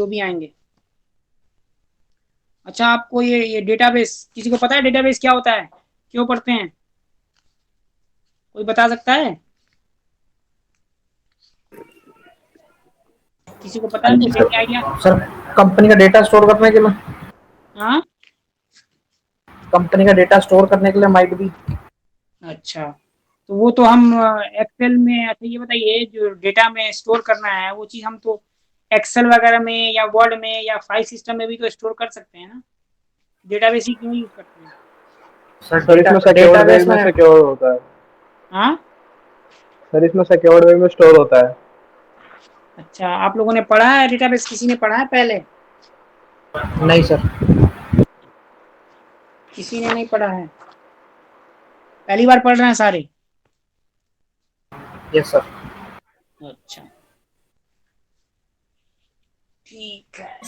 जो भी आएंगे। अच्छा, आपको ये डेटाबेस, किसी को पता है डेटाबेस क्या होता है, क्यों पढ़ते हैं? कोई बता सकता है? किसी को पता हाँ है, जी कुछ सर। आइडिया? सर, कंपनी का डेटा स्टोर करने के लिए, हाँ। कंपनी का डेटा स्टोर करने के लिए माइट भी। अच्छा, तो वो तो हम एक्सेल में, अच्छा ये बताइए, जो डेटा में स्टोर करना है वो चीज़ हम तो एक्सेल वगैरह में या वर्ड में या फाइल सिस्टम में भी तो स्टोर कर सकते हैं ना। डेटाबेस ही क्यों यूज करते हैं? सर सर इसमें सिक्योर्ड वे डेटाबेस में में सिक्योर होता है। हाँ। सर इसमें सिक्योर्ड वे में स्टोर होता है। अच्छा, आप लोगों ने पढ़ा है डेटाबेस, किसी ने पढ़ा है पहले? नहीं सर। किसी ने नहीं पढ़ा है, पहली बार पढ़ रहे हैं सारे? Yes sir. अच्छा, ठीक है।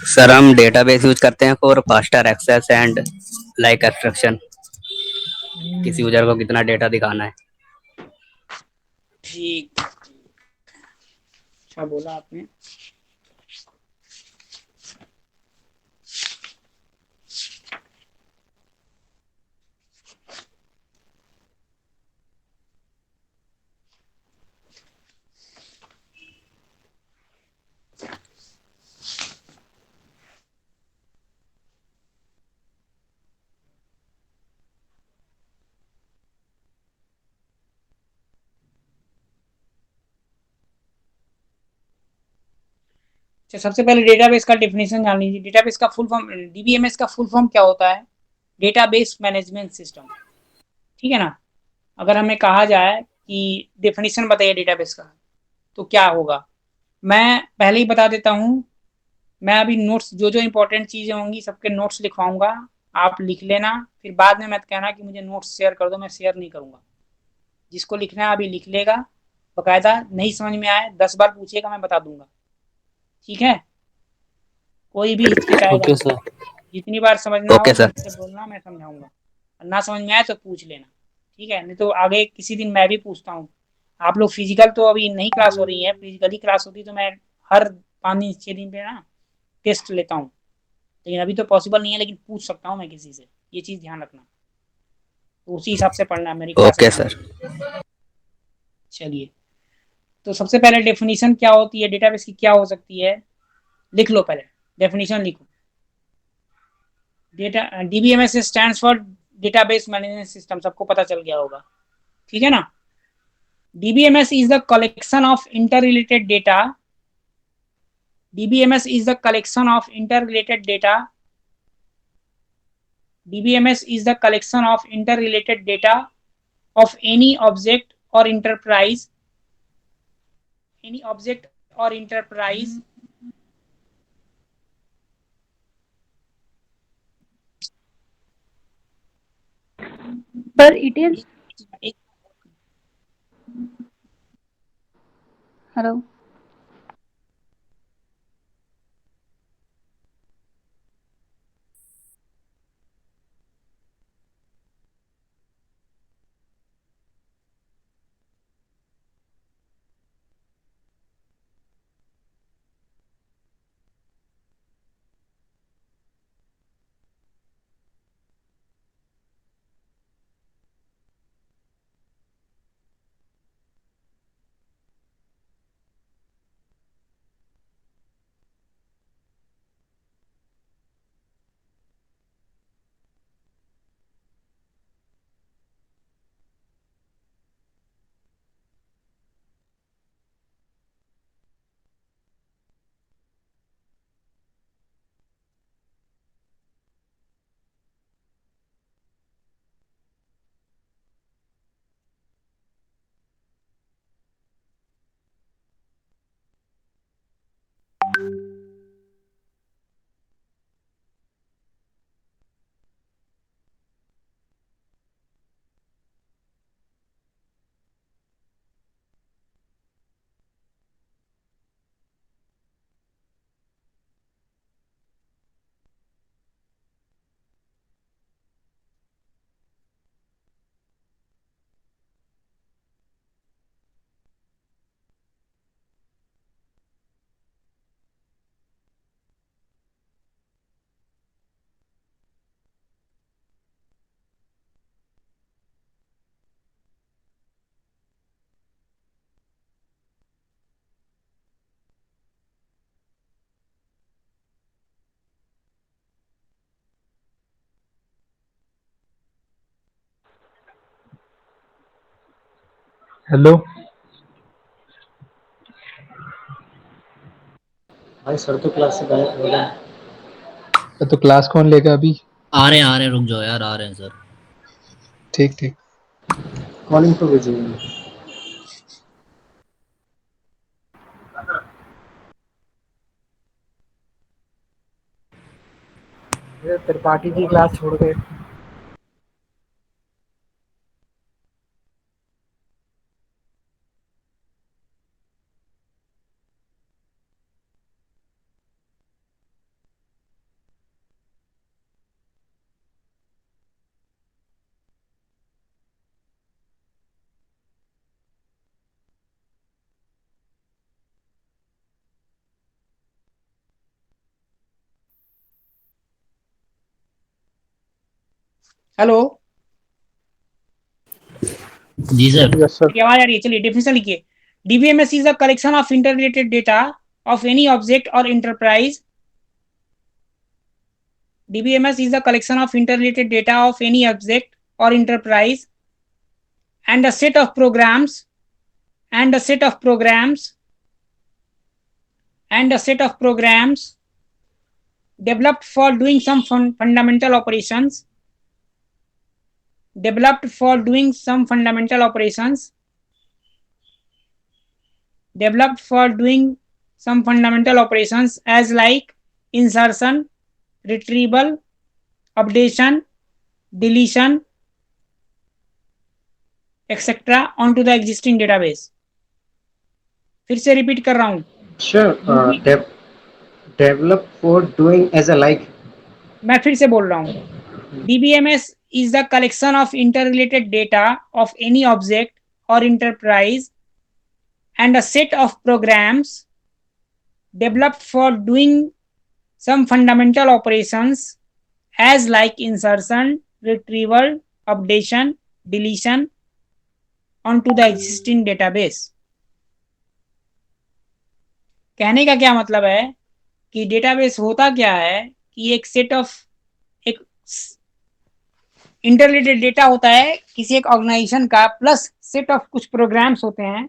सर हम डेटाबेस यूज करते हैं for faster access and like extraction. किसी यूजर को कितना डेटा दिखाना है। ठीक, अच्छा बोला आपने। अच्छा, सबसे पहले डेटाबेस का डेफिनेशन जान लीजिए। डेटाबेस का फुल फॉर्म, डीबीएमएस का फुल फॉर्म क्या होता है? Database management system. ठीक है ना। अगर हमें कहा जाए कि डेफिनेशन बताइए डेटाबेस का, तो क्या होगा? मैं पहले ही बता देता हूँ। मैं अभी नोट्स, जो जो इंपॉर्टेंट चीज़ें होंगी सबके नोट्स लिखवाऊंगा, आप लिख लेना। फिर बाद में मत कहना कि मुझे नोट्स शेयर कर दो, मैं शेयर नहीं करूँगा। जिसको लिखना है अभी लिख लेगा, बकायदा। नहीं समझ में आए 10 बार पूछिएगा, मैं बता दूंगा। ठीक है, कोई भी हिचकिचाएगा ओके नहीं। सर। जितनी बार समझना हो ओके सर। मुझसे बोलना, मैं समझाऊंगा। और ना समझ में आए तो पूछ लेना। ठीक है, नहीं तो आगे किसी दिन मैं भी पूछता हूँ। आप लोग फिजिकल तो अभी नहीं क्लास हो रही है, फिजिकली क्लास होती तो मैं हर 5 दिन 6 दिन पे ना टेस्ट लेता हूँ। लेकिन अभी तो पॉसिबल नहीं है, लेकिन पूछ सकता हूँ मैं किसी से। ये चीज़ ध्यान रखना, तो उसी हिसाब से पढ़ना है, मेरी क्लास में ओके आना। सर। चलिए, तो सबसे पहले डेफिनेशन क्या होती है डेटाबेस की, क्या हो सकती है? लिख लो पहले, डेफिनेशन लिखो। Data, DBMS stands for database management system, सबको पता चल गया होगा। ठीक है ना। DBMS is the collection of interrelated data. DBMS is the collection of interrelated data. DBMS is the collection of interrelated data of any object or enterprise. Any object or enterprise. पर it hello. Hello. भाई sir तो class से गायब हो गए। तो class कौन लेगा अभी? आ रहे हैं रुक जाओ यार, आ रहे हैं सर। ठीक ठीक। कॉलिंग तो भेजिए। त्रिपाठी की क्लास छोड़ के। हेलो, जी सर। Yes sir. मेरी आवाज आ रही है? चलिए डेफिनेशन लिखिए। DBMS is the collection of interrelated data of any object और enterprise. DBMS is the collection of interrelated data of any object or enterprise and a set of programs and a set of programs and a set of programs developed for doing some fundamental operations developed for doing some fundamental operations developed for doing some fundamental operations as like insertion, retrieval, updation, deletion, etc. onto the existing database. फिर से repeat कर रहा हूं। Sure. Develop for doing as a like. मैं फिर से बोल रहा हूं। DBMS is the collection of interrelated data of any object or enterprise and a set of programs developed for doing some fundamental operations as like insertion, retrieval, updation, deletion onto the existing database. कहने का क्या मतलब है कि database होता क्या है कि एक सेट ऑफ एक इंटररिलेटेड डेटा होता है किसी एक ऑर्गेनाइजेशन का, प्लस सेट ऑफ कुछ प्रोग्राम्स होते हैं,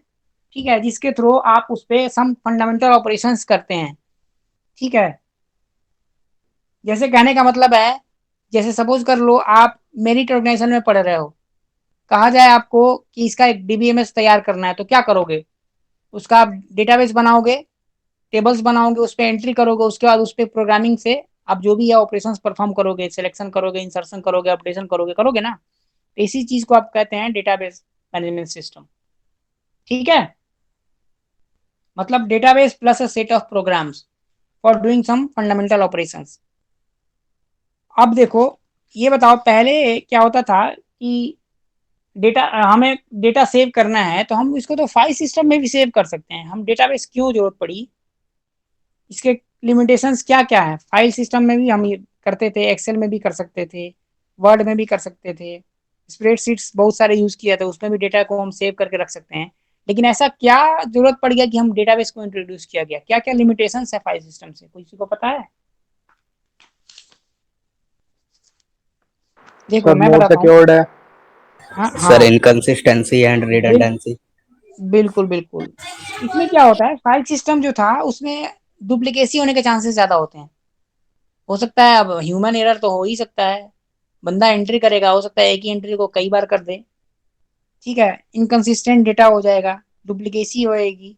ठीक है, जिसके थ्रू आप उस पर सम फंडामेंटल ऑपरेशंस करते हैं। ठीक है, जैसे कहने का मतलब है, जैसे सपोज कर लो आप मेरिट ऑर्गेनाइजेशन में पढ़ रहे हो, कहा जाए आपको कि इसका एक डीबीएमएस तैयार करना है, तो क्या करोगे? उसका आप डेटाबेस बनाओगे, टेबल्स बनाओगे, उस पर एंट्री करोगे, उसके बाद उस पर प्रोग्रामिंग से आप जो भी है ऑपरेशंस परफॉर्म करोगे, सिलेक्शन करोगे, इंसर्शन करोगे, अपडेशन करोगे ना। तो इसी चीज को आप कहते हैं डेटाबेस मैनेजमेंट सिस्टम। ठीक है, मतलब database plus a set of programs for doing some fundamental operations. अब देखो, ये बताओ पहले क्या होता था कि डेटा, हमें डेटा सेव करना है तो हम इसको तो फाइल सिस्टम में भी सेव कर सकते हैं। हम डेटाबेस क्यों जरूरत पड़ी, इसके लिमिटेशंस क्या क्या है? फाइल सिस्टम में भी हम ये करते थे, एक्सेल में भी कर सकते थे, वर्ड में भी कर सकते थे, स्प्रेडशीट्स बहुत सारे यूज किया था, उसमें भी डेटा को हम सेव करके रख सकते हैं। लेकिन ऐसा क्या जरूरत पड़ गया कि हम डेटाबेस को इंट्रोड्यूस किया गया? क्या क्या लिमिटेशंस है फाइल सिस्टम से, कोई किसी को पता है? देखो सर मैं मोर बताता हूँ। सिक्योर्ड है। हाँ सर हाँ, इनकंसिस्टेंसी एंड रिडंडेंसी। बिल्कुल बिल्कुल। इसमें क्या होता है, फाइल सिस्टम जो था उसमें डुप्लीकेसी होने के चांसेस ज्यादा होते हैं। हो सकता है, अब ह्यूमन एरर तो हो ही सकता है, बंदा एंट्री करेगा, हो सकता है एक ही एंट्री को कई बार कर दे। ठीक है, इनकंसिस्टेंट डेटा हो जाएगा, डुप्लीकेसी होएगी,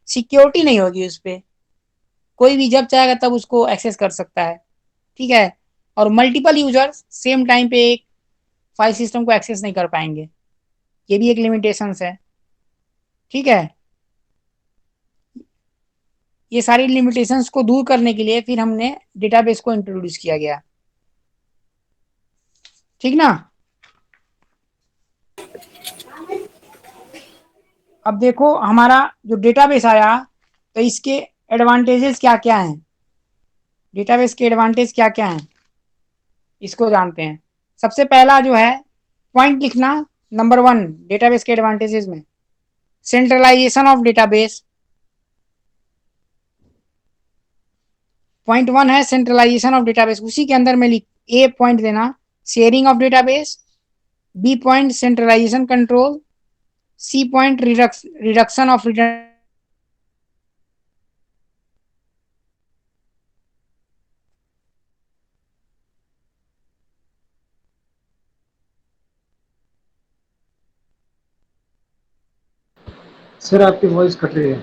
सिक्योरिटी नहीं होगी उस पर, कोई भी जब चाहेगा तब उसको एक्सेस कर सकता है। ठीक है, और मल्टीपल यूजर्स सेम टाइम पे एक फाइल सिस्टम को एक्सेस नहीं कर पाएंगे, ये भी एक लिमिटेशंस है। ठीक है, ये सारी लिमिटेशंस को दूर करने के लिए फिर हमने डेटाबेस को इंट्रोड्यूस किया गया। ठीक ना। अब देखो हमारा जो डेटाबेस आया, तो इसके एडवांटेजेस क्या क्या हैं, डेटाबेस के एडवांटेज क्या क्या हैं, इसको जानते हैं। सबसे पहला जो है पॉइंट लिखना, नंबर 1 डेटाबेस के एडवांटेजेस में, सेंट्रलाइजेशन ऑफ डेटाबेस। पॉइंट 1 है सेंट्रलाइजेशन ऑफ डेटाबेस, उसी के अंदर में लिख ए पॉइंट देना, sharing of database, B point centralisation control, C point reduction of redundancy. Sir आपकी वॉइस कट रही है।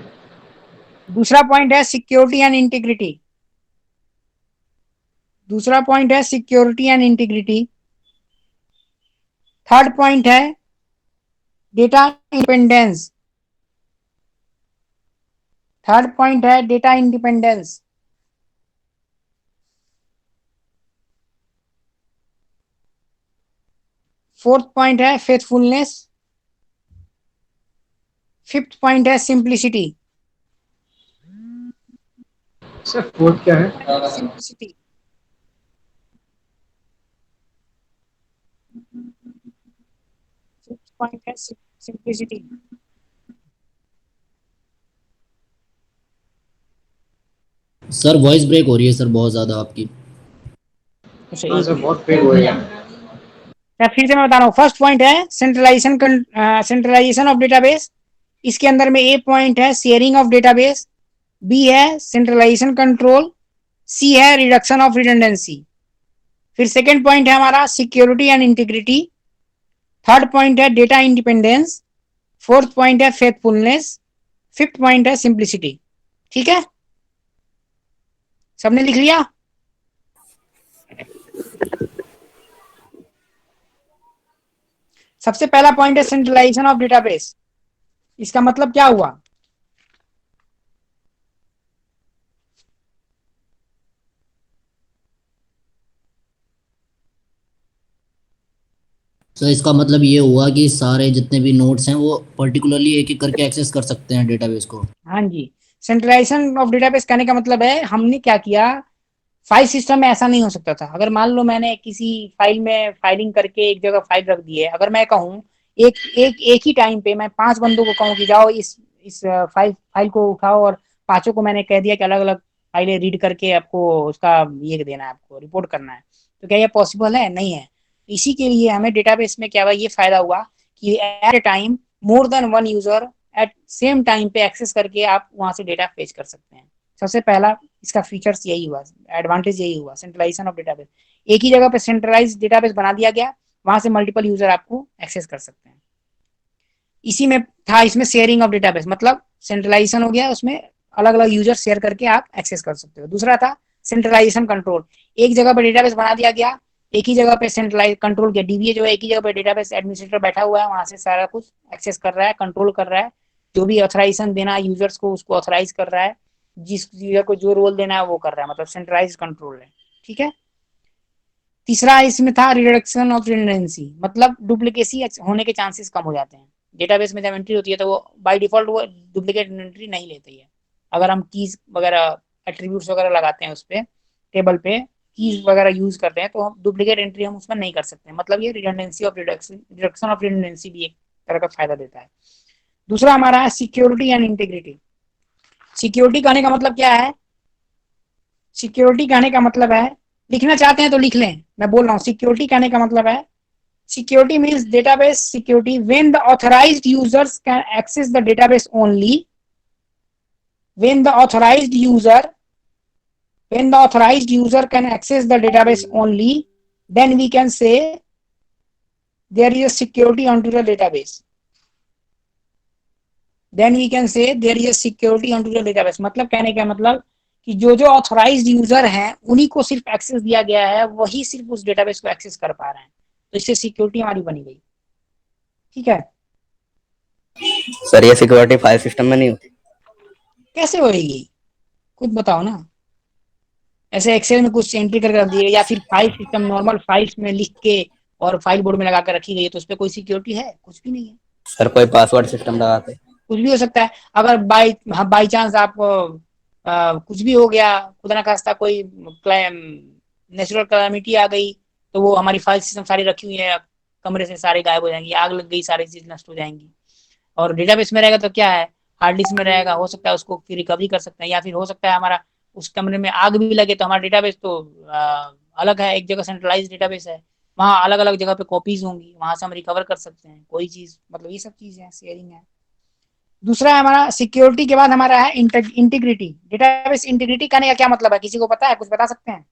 दूसरा पॉइंट है सिक्योरिटी एंड इंटीग्रिटी। दूसरा पॉइंट है security and integrity. Third point है डेटा इंडिपेंडेंस। थर्ड पॉइंट है डेटा इंडिपेंडेंस। फोर्थ पॉइंट है फेथफुलनेस। फिफ्थ पॉइंट है सिंप्लिसिटी। सर फोर्थ क्या है? सिंप्लिसिटी। फिफ्थ पॉइंट है सिंप्लिसिटी। सर वॉइस ब्रेक हो रही है सर बहुत ज्यादा आपकी। अच्छा हाँ एक सर मिनट, बहुत फेल हो रही है। मैं फिर से मैं बता रहा हूँ। फर्स्ट पॉइंट है सेंट्रलाइजेशन ऑफ डेटाबेस। इसके अंदर में ए पॉइंट है शेयरिंग ऑफ डेटाबेस, बी है सेंट्रलाइजेशन कंट्रोल, सी है रिडक्शन ऑफ रिडंडेंसी। फिर सेकंड पॉइंट है हमारा security and integrity. Third point है डेटा इंडिपेंडेंस। फोर्थ पॉइंट है फेथफुलनेस। फिफ्थ पॉइंट है सिंप्लिसिटी। ठीक है, सबने लिख लिया? सबसे पहला पॉइंट है सेंट्रलाइजेशन ऑफ डेटाबेस। इसका मतलब क्या हुआ? सर इसका मतलब ये हुआ कि सारे जितने भी नोट्स हैं वो पर्टिकुलरली एक एक करके एक्सेस कर सकते हैं डेटाबेस को। हाँ जी, सेंट्रलाइजेशन ऑफ डेटाबेस कहने का मतलब है हमने क्या किया, फाइल सिस्टम में ऐसा नहीं हो सकता था। अगर मान लो मैंने किसी फाइल में फाइलिंग करके एक जगह फाइल रख दी है, अगर मैं कहूँ एक ही टाइम पे मैं 5 बंदों को कहूँ कि जाओ इस फाइल को उठाओ, और पांचों को मैंने कह दिया कि अलग अलग फाइलें रीड करके आपको उसका ये देना है, आपको रिपोर्ट करना है, तो क्या ये पॉसिबल है? नहीं है। इसी के लिए हमें डेटाबेस में क्या हुआ, ये फायदा हुआ कि at a time more than one user at same time पे एक्सेस करके आप वहां से डेटा फेच कर सकते हैं। सबसे पहला इसका फीचर्स यही हुआ, एडवांटेज यही हुआ, सेंट्रलाइजेशन ऑफ डेटाबेस। एक ही जगह पे सेंट्रलाइज डेटाबेस बना दिया गया, वहां से मल्टीपल यूजर आपको एक्सेस कर सकते हैं। इसी में था, इसमें शेयरिंग ऑफ डेटाबेस, मतलब सेंट्रलाइजेशन हो गया, उसमें अलग अलग यूजर शेयर करके आप एक्सेस कर सकते हो। दूसरा था सेंट्रलाइजेशन कंट्रोल। एक जगह पर डेटाबेस बना दिया गया, एक ही जगह पे सेंट्रलाइज कंट्रोल किया, डीबीए जो है एक ही जगह पे डेटाबेस एडमिनिस्ट्रेटर बैठा हुआ है, वहां से सारा कुछ एक्सेस कर रहा है, कंट्रोल कर रहा है, जो भी ऑथराइजेशन देना है यूजर्स को उसको ऑथराइज कर रहा है, जिस यूजर को जो रोल देना है वो कर रहा है, मतलब सेंट्रलाइज कंट्रोल है। ठीक है। तीसरा इसमें था रिडक्शन ऑफ रिडंडेंसी, मतलब डुप्लीकेसी होने के चांसेस कम हो जाते हैं। डेटाबेस में जब एंट्री होती है तो वो बाय डिफॉल्ट वो डुप्लीकेट एंट्री नहीं लेती है। अगर हम कीज वगैरह एट्रीब्यूट्स वगैरह लगाते हैं उस पर, टेबल पे कीज वगैरह यूज करते हैं, तो हम डुप्लीकेट एंट्री हम उसमें नहीं कर सकते। मतलब ये redundancy of reduction of redundancy भी एक तरह का फायदा देता है। दूसरा हमारा है सिक्योरिटी एंड इंटीग्रिटी। सिक्योरिटी कहने का मतलब क्या है? सिक्योरिटी कहने का मतलब है, लिखना चाहते हैं तो लिख लें, मैं बोल रहा हूँ। सिक्योरिटी कहने का मतलब है, security means database security when the authorized users can access the database only. when the authorized user when the authorized user can access the database only, then we can say there is a security onto the database. then we can say there is a security onto the database। मतलब कहने का मतलब कि जो जो authorised user हैं उन्हीं को सिर्फ एक्सेस दिया गया है, वही सिर्फ उस डेटाबेस को एक्सेस कर पा रहे हैं, तो इससे सिक्योरिटी हमारी बनी गई। ठीक है। सर ये सिक्योरिटी फाइल सिस्टम में नहीं होती? कैसे होगी, खुद बताओ ना। ऐसे एक्सेल में कुछ एंट्री करके रख दिए, या फिर फाइल सिस्टम नॉर्मल फाइल्स में लिख के और फाइल बोर्ड में लगा कर रखी गई है, तो उस पर कोई सिक्योरिटी है? कुछ भी नहीं है। सर कोई पासवर्ड सिस्टम लगा के? कुछ भी हो सकता है। अगर बाई चांस आप कुछ भी हो गया, खुदा ना खास्ता कोई नेचुरल कैलामिटी आ गई, तो वो हमारी फाइल सिस्टम सारी रखी हुई है कमरे से सारे गायब हो जाएंगी, आग लग गई सारी चीज नष्ट हो जाएंगी। और डेटाबेस में रहेगा तो क्या है, हार्ड डिस्क में रहेगा, हो सकता है उसको फिर रिकवरी कर सकते हैं, या फिर हो सकता है हमारा उस कमरे में आग भी लगे तो हमारा डेटाबेस तो अलग है, एक जगह सेंट्रलाइज डेटाबेस है, वहाँ अलग अलग जगह पे कॉपीज होंगी, वहां से हम रिकवर कर सकते हैं कोई चीज, मतलब ये सब चीजें हैं, शेयरिंग है। दूसरा है हमारा सिक्योरिटी के बाद हमारा है इंटीग्रिटी। डेटाबेस इंटीग्रिटी कहने का क्या मतलब है, किसी को पता है, कुछ बता सकते हैं?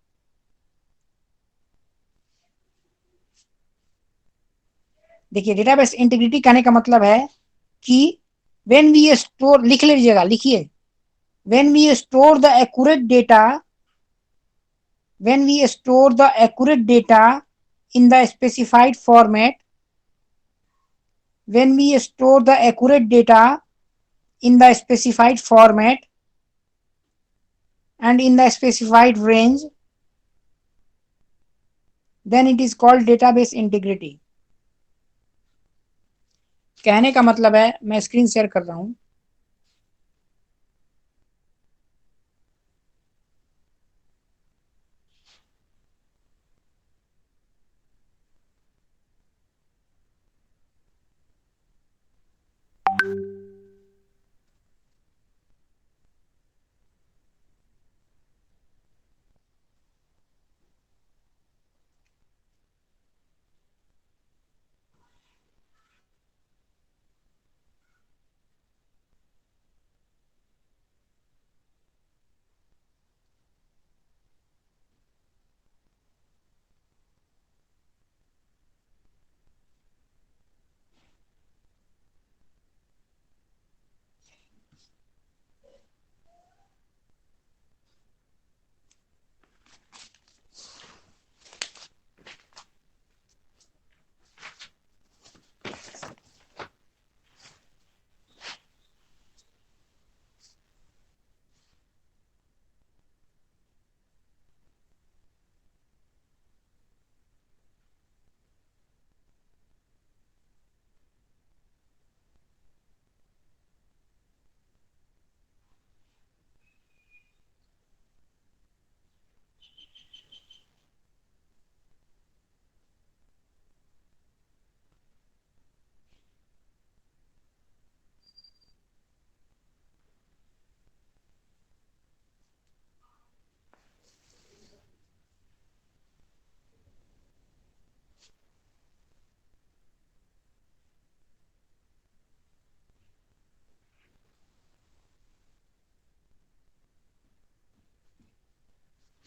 देखिए डेटाबेस इंटीग्रिटी कहने का मतलब है कि व्हेन वी स्टोर, लिख लीजिएगा, लिखिए, when we store the accurate data, when we store the accurate data in the specified format, when we store the accurate data in the specified format and in the specified range, then it is called database integrity। कहने का मतलब है, मैं screen share कर रहा हूं,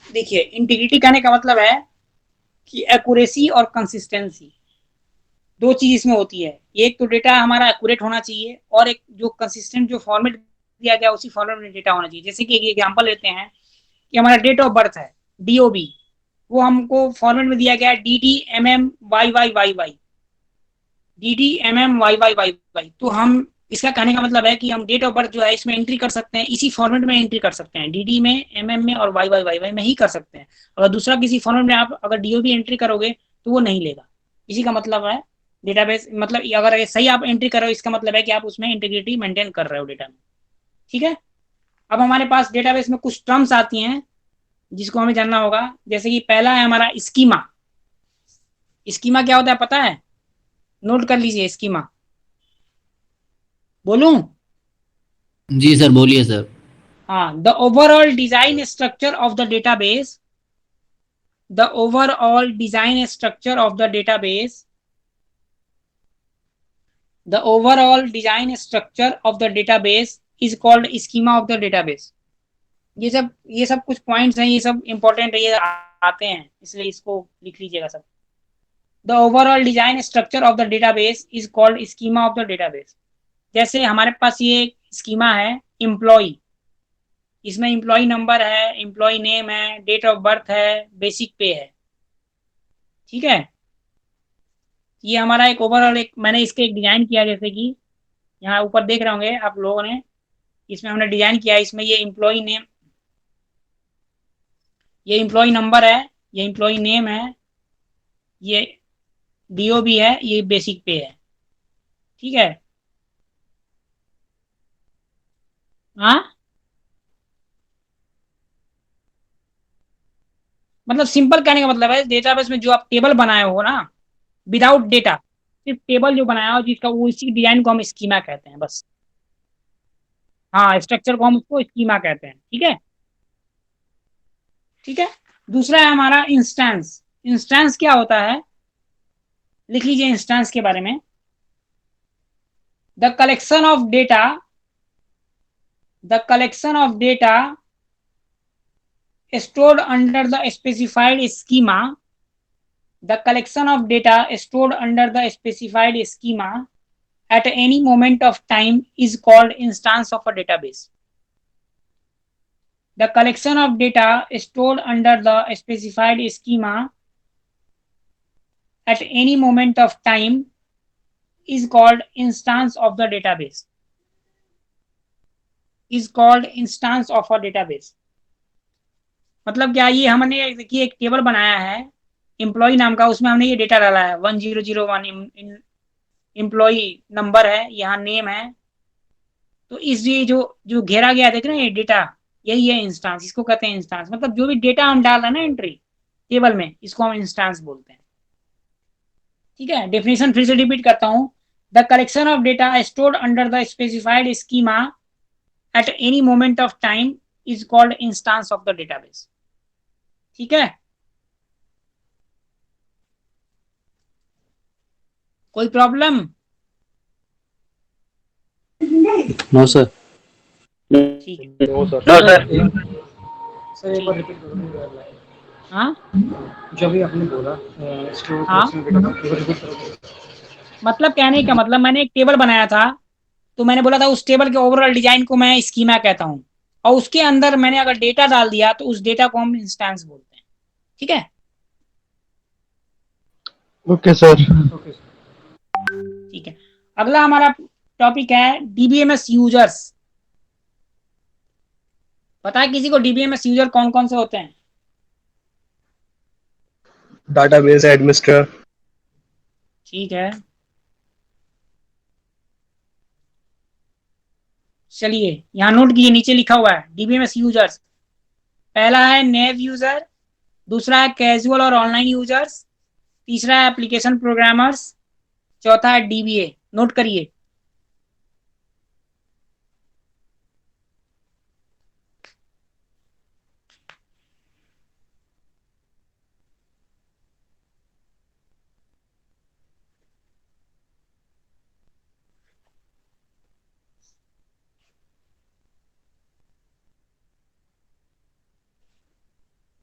देखिए integrity कहने का मतलब है कि एक्यूरेसी और कंसिस्टेंसी, दो चीज इसमें होती है। एक तो डेटा हमारा एक्यूरेट होना चाहिए, और एक जो कंसिस्टेंट, जो फॉर्मेट दिया गया उसी फॉर्मेट में डेटा होना चाहिए। जैसे कि एक एग्जांपल लेते हैं कि हमारा डेट ऑफ बर्थ है DOB, वो हमको फॉर्मेट में दिया गया है DDMMYYYY, DDMMYYYY। तो हम, इसका कहने का मतलब है कि हम डेट ऑफ बर्थ जो है इसमें एंट्री कर सकते हैं, इसी फॉर्मेट में एंट्री कर सकते हैं, DD में, MM में और YYYY में ही कर सकते हैं। अगर दूसरा किसी फॉर्मेट में आप अगर DOB एंट्री करोगे तो वो नहीं लेगा। इसी का मतलब है डेटाबेस, मतलब अगर सही आप एंट्री कर रहे हो, इसका मतलब है कि आप उसमें इंटीग्रिटी मेंटेन कर रहे हो डेटा में। ठीक है, अब हमारे पास डेटाबेस में कुछ टर्म्स आती हैं जिसको हमें जानना होगा। जैसे कि पहला है हमारा स्कीमा। स्कीमा क्या होता है पता है? नोट कर लीजिए स्कीमा। बोलूं? जी सर, बोलिए सर। हाँ, the overall design structure of the database, the overall design structure of the database, the overall design structure of the database is called schema of the database। ये सब कुछ points हैं, ये सब important है, ये आते हैं, इसलिए इसको लिख लीजिएगा सब। the overall design structure of the database is called schema of the database। जैसे हमारे पास ये स्कीमा है एम्प्लॉय, इसमें एम्प्लॉय नंबर है, एम्प्लॉय नेम है, डेट ऑफ बर्थ है, बेसिक पे है। ठीक है, ये हमारा एक ओवरऑल, एक मैंने इसके एक डिजाइन किया, जैसे कि यहाँ ऊपर देख रहे होंगे आप लोगों ने, इसमें हमने डिजाइन किया है। इसमें ये एम्प्लॉय नेम, ये एम्प्लॉय नंबर है, ये एम्प्लॉय नेम है, ये DOB है, ये बेसिक पे है। ठीक है, हाँ, मतलब सिंपल कहने का मतलब है डेटाबेस में जो आप टेबल बनाए हो ना, विदाउट डेटा, सिर्फ टेबल जो बनाया हो जिसका, वो इसी डिजाइन को हम स्कीमा कहते हैं बस। हाँ, स्ट्रक्चर को हम उसको स्कीमा कहते हैं। ठीक है, ठीक है। दूसरा है हमारा इंस्टेंस। इंस्टेंस क्या होता है? लिख लीजिए इंस्टेंस के बारे में। The collection of data stored under the specified schema, the collection of data stored under the specified schema at any moment of time is called instance of a database. The collection of data stored under the specified schema at any moment of time is called instance of the database. Is called instance of a database. मतलब क्या, ये हमने देखिए एक table बनाया है employ नाम का, उसमें हमने ये डेटा डाला है 1001 एम्प्लॉय नंबर है, यहाँ नेम है। तो इस ये जो घेरा गया देख रहे हैं ये डेटा, यही है इंस्टांस, इसको कहते हैं इंस्टांस। मतलब जो भी डेटा हम डाल रहे हैं ना एंट्री टेबल में, इसको हम इंस्टांस बोलते हैं। ठीक है, डेफिनेशन फिर से रिपीट करता हूं। The collection of data stored under the specified schema at any moment of time is called instance of the database. ठीक है, कोई प्रॉब्लम? No sir. ठीक है, नो सर। सर एक बार रिपीट करो। हाँ जो भी आपने बोला स्टोर हाँ, कलेक्शन डेटा रिपीट करो। मतलब कहने का मतलब मैंने एक टेबल बनाया था, तो मैंने बोला था उस टेबल के ओवरऑल डिजाइन को मैं स्कीमा कहता हूँ, और उसके अंदर मैंने अगर डेटा डाल दिया तो उस डेटा को हम इंस्टेंस बोलते हैं। ठीक है, ओके सर। Okay sir. ठीक है। अगला हमारा टॉपिक है डीबीएमएस यूजर्स। पता है किसी को डीबीएमएस यूजर कौन कौन से होते हैं? Database administrator. ठीक है, चलिए यहाँ नोट कीजिए, नीचे लिखा हुआ है डीबीएमएस यूजर्स। पहला है नेव यूजर, दूसरा है कैजुअल और ऑनलाइन यूजर्स, तीसरा है एप्लीकेशन प्रोग्रामर्स, चौथा है डीबीए। नोट करिए।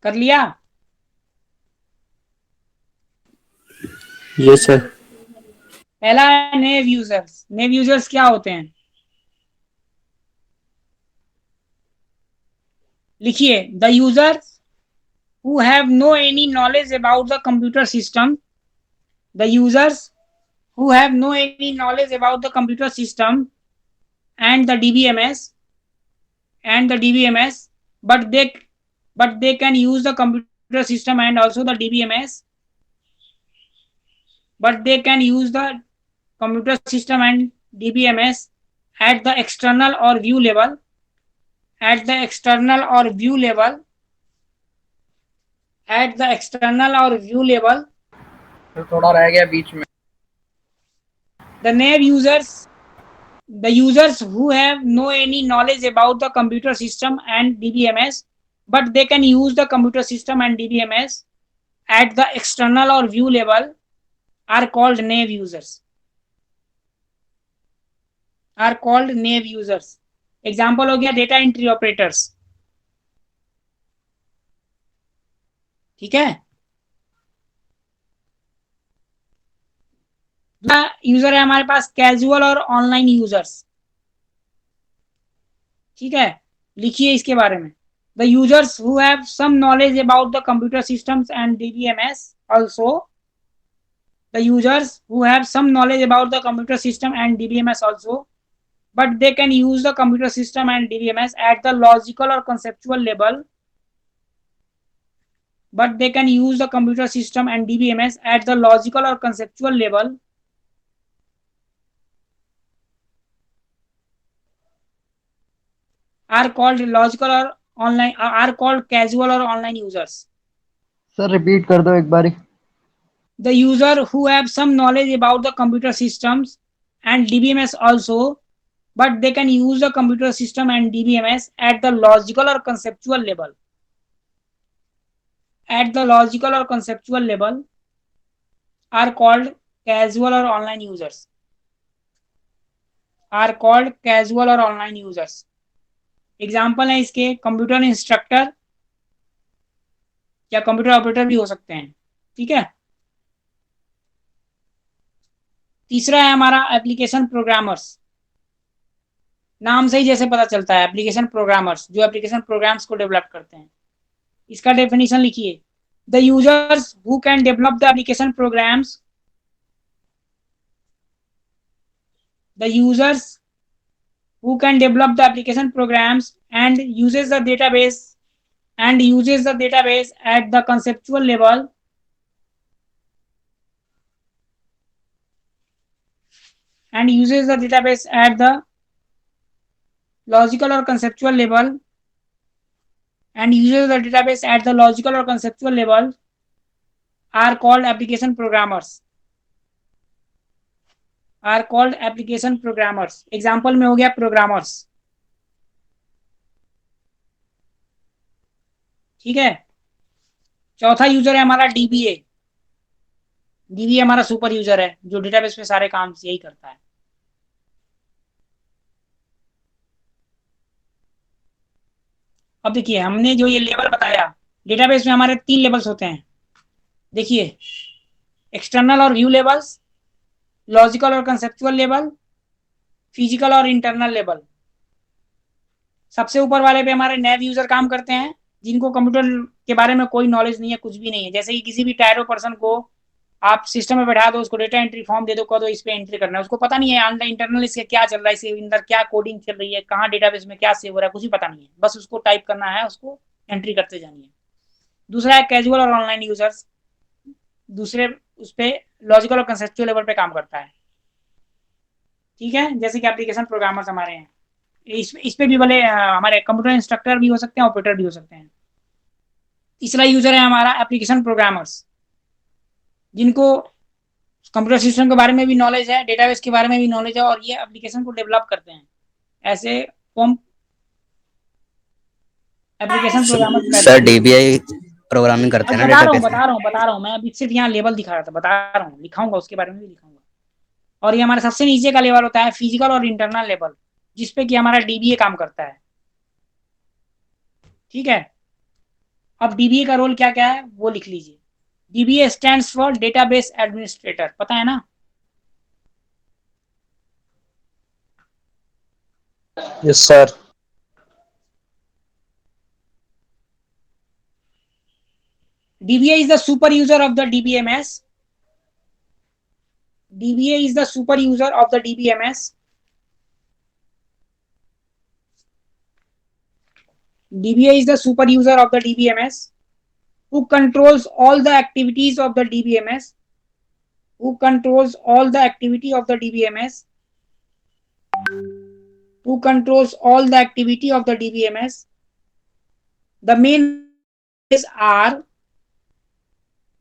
कर लिया? Yes sir. पहला है नेव यूजर्स। नेव यूजर्स क्या होते हैं? लिखिए, the users who have no any knowledge about the computer system, the users who have no any knowledge about the computer system and the DBMS, but they can use the computer system and also the DBMS, but they can use the computer system and DBMS at the external or view level, at the external or view level, at the external or view level. थोड़ा रह गया बीच में। The nav users, the users who have no any knowledge about the computer system and DBMS, but they can use the computer system and DBMS at the external or view level are called nav users. Are called nav users. Example हो गया data entry operators. ठीक है, user है हमारे पास casual और online users. ठीक है, लिखिए इसके बारे में। The users who have some knowledge about the computer systems and DBMS also, the users who have some knowledge about the computer system and DBMS also, but they can use the computer system and DBMS at the logical or conceptual level, but they can use the computer system and DBMS at the logical or conceptual level are called logical or online, are called casual or online users. Sir repeat कर दो एक बारी। The user who have some knowledge about the computer systems and DBMS also, but they can use the computer system and DBMS at the logical or conceptual level. At the logical or conceptual level are called casual or online users. Are called casual or online users. Example है इसके computer instructor या computer operator भी हो सकते हैं, ठीक है। तीसरा है हमारा एप्लीकेशन प्रोग्रामर्स। नाम से ही जैसे पता चलता है, एप्लीकेशन प्रोग्रामर्स, जो एप्लीकेशन प्रोग्राम्स को डेवलप करते हैं। इसका डेफिनेशन लिखिए, the users who can develop the application programs, the users who can develop the application programs and uses the database at the conceptual level and uses the database at the logical or conceptual level and uses the database at the logical or conceptual level are called application programmers. Are called application programmers. Example में हो गया programmers, ठीक है। चौथा user है हमारा dBA. DBA हमारा super user है जो डेटाबेस पे सारे काम यही करता है। अब देखिए हमने जो ये लेवल बताया, डेटाबेस में हमारे 3 लेवल्स होते हैं। देखिए, एक्सटर्नल और व्यू लेवल्स, लॉजिकल और कंसेप्चुअल लेवल, फिजिकल और इंटरनल लेवल। सबसे ऊपर वाले पे हमारे नैव यूजर काम करते हैं जिनको कंप्यूटर के बारे में कोई नॉलेज नहीं है, कुछ भी नहीं है। जैसे कि किसी भी टायरो पर्सन को आप सिस्टम में बैठा दो, उसको डेटा एंट्री फॉर्म दे दो, कह दो इस पे एंट्री करना है, उसको पता नहीं है अंदर इंटरनल इसके क्या चल रहा है, इसके अंदर क्या कोडिंग चल रही है, कहाँ डेटाबेस में क्या सेव हो रहा है, कुछ भी पता नहीं है। बस उसको टाइप करना है, उसको एंट्री करते जानी है। दूसरा है कैजुअल और ऑनलाइन यूजर्स। दूसरे उस पर लॉजिकल और कंसेप्चुअल लेवल पे काम करता है, ठीक है। जैसे कि एप्लीकेशन प्रोग्रामर्स हमारे हैं, इस पे भी भले हमारे कंप्यूटर इंस्ट्रक्टर भी हो सकते हैं, ऑपरेटर भी हो सकते हैं। तीसरा यूजर है हमारा एप्लीकेशन प्रोग्रामर्स, जिनको कंप्यूटर सिस्टम के बारे में भी नॉलेज है, डेटाबेस के बारे में भी नॉलेज है, और ये एप्लीकेशन को डेवलप करते हैं। ऐसे form application programmers. Sir DBI programming करते हैं ना डेटाबेस में? बता रहा हूँ मैं अभी सिर्फ यहाँ लेवल दिखा रहा था, बता रहा हूँ, लिखाऊंगा उसके बारे में भी लिखाऊंगा। और ये हमारा सबसे नीचे का लेवल होता है फिजिकल और इंटरनल लेवल, जिसपे कि हमारा डीबीए काम करता है, ठीक है। अब डीबीए का रोल क्या क्या है वो लिख लीजिए। DBA stands for database administrator, पता है ना? Yes sir. DBA is the super user of the DBMS. DBA is the super user of the DBMS. DBA is the super user of the DBMS who controls all the activities of the DBMS. Who controls all the activity of the DBMS. Who controls all the activity of the DBMS. The main are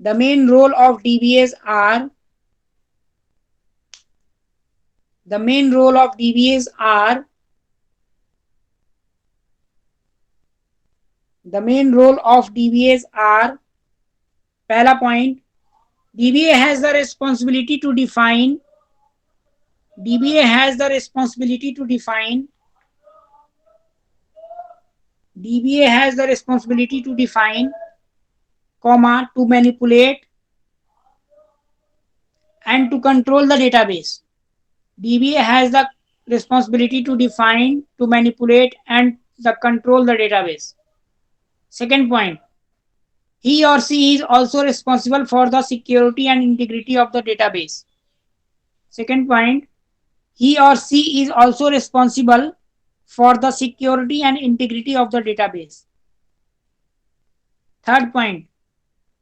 the main role of DBAs are the main role of DBAs are the main role of DBAs are पहला point, DBA has the responsibility to define DBA has the responsibility to define DBA has the responsibility to define, comma, to manipulate and to control the database. DBA has the responsibility to define, to manipulate and to control the database. Second point, he or she is also responsible for the security and integrity of the database. Second point, he or she is also responsible for the security and integrity of the database. Third point,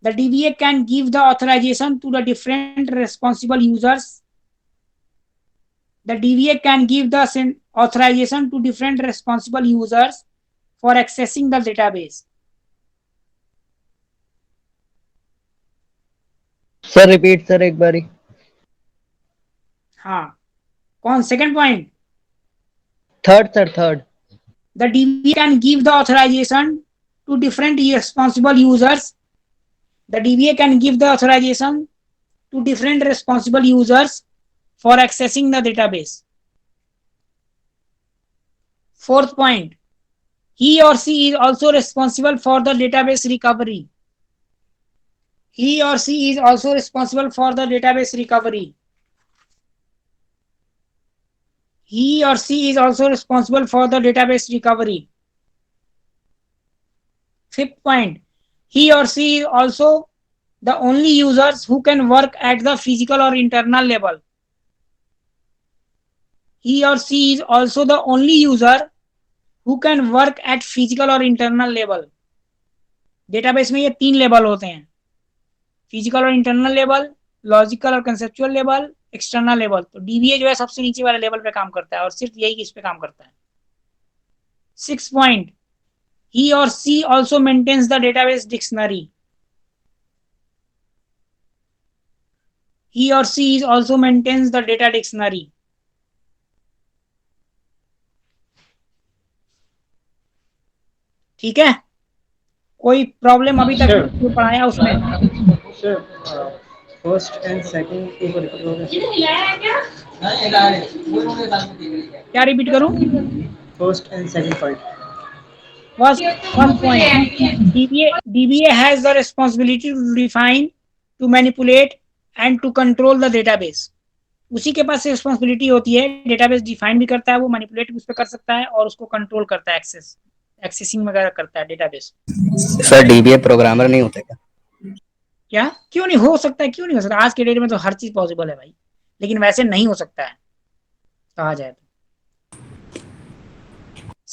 the DBA can give the authorization to the different responsible users. The DBA can give the authorization to different responsible users for accessing the database. Sir repeat sir एक बारी। हाँ, कौन? Second point, third sir third. the DBA can give the authorization to different responsible users. The DBA can give the authorization to different responsible users for accessing the database. Fourth point, he or she is also responsible for the database recovery. He or she is also responsible for the database recovery. He or she is also responsible for the database recovery. Fifth point, he or she is also the only users who can work at the physical or internal level. He or she is also the only user who can work at physical or internal level. Database में ये 3 level होते हैं, physical और internal level, logical और conceptual level, external level. तो dBA जो है सबसे नीचे वाले लेवल पे काम करता है और सिर्फ यही इस पे काम करता है. 6 point, he or she also maintains the database dictionary. He or she is also maintains the data dictionary. ठीक है, कोई प्रॉब्लम अभी तक जो पढ़ाया उसमें? फर्स्ट एंड सेकंड एक बार रिपीट करोगे? क्या रिपीट करूं? First and second point. First point, DBA has the responsibility to define, to manipulate and to control the database. उसी के पास रिस्पॉन्सिबिलिटी होती है, डेटाबेस डिफाइन भी करता है, वो मैनिपुलेट उस पर कर सकता है और उसको कंट्रोल करता है, एक्सेसिंग वगैरह करता है डेटाबेस. सर डीबीए प्रोग्रामर नहीं होते क्या? क्या? क्यों नहीं हो सकता है? क्यों नहीं हो सकता? आज के डेट में तो हर चीज पॉसिबल है भाई, लेकिन वैसे नहीं हो सकता है कहा जाए तो.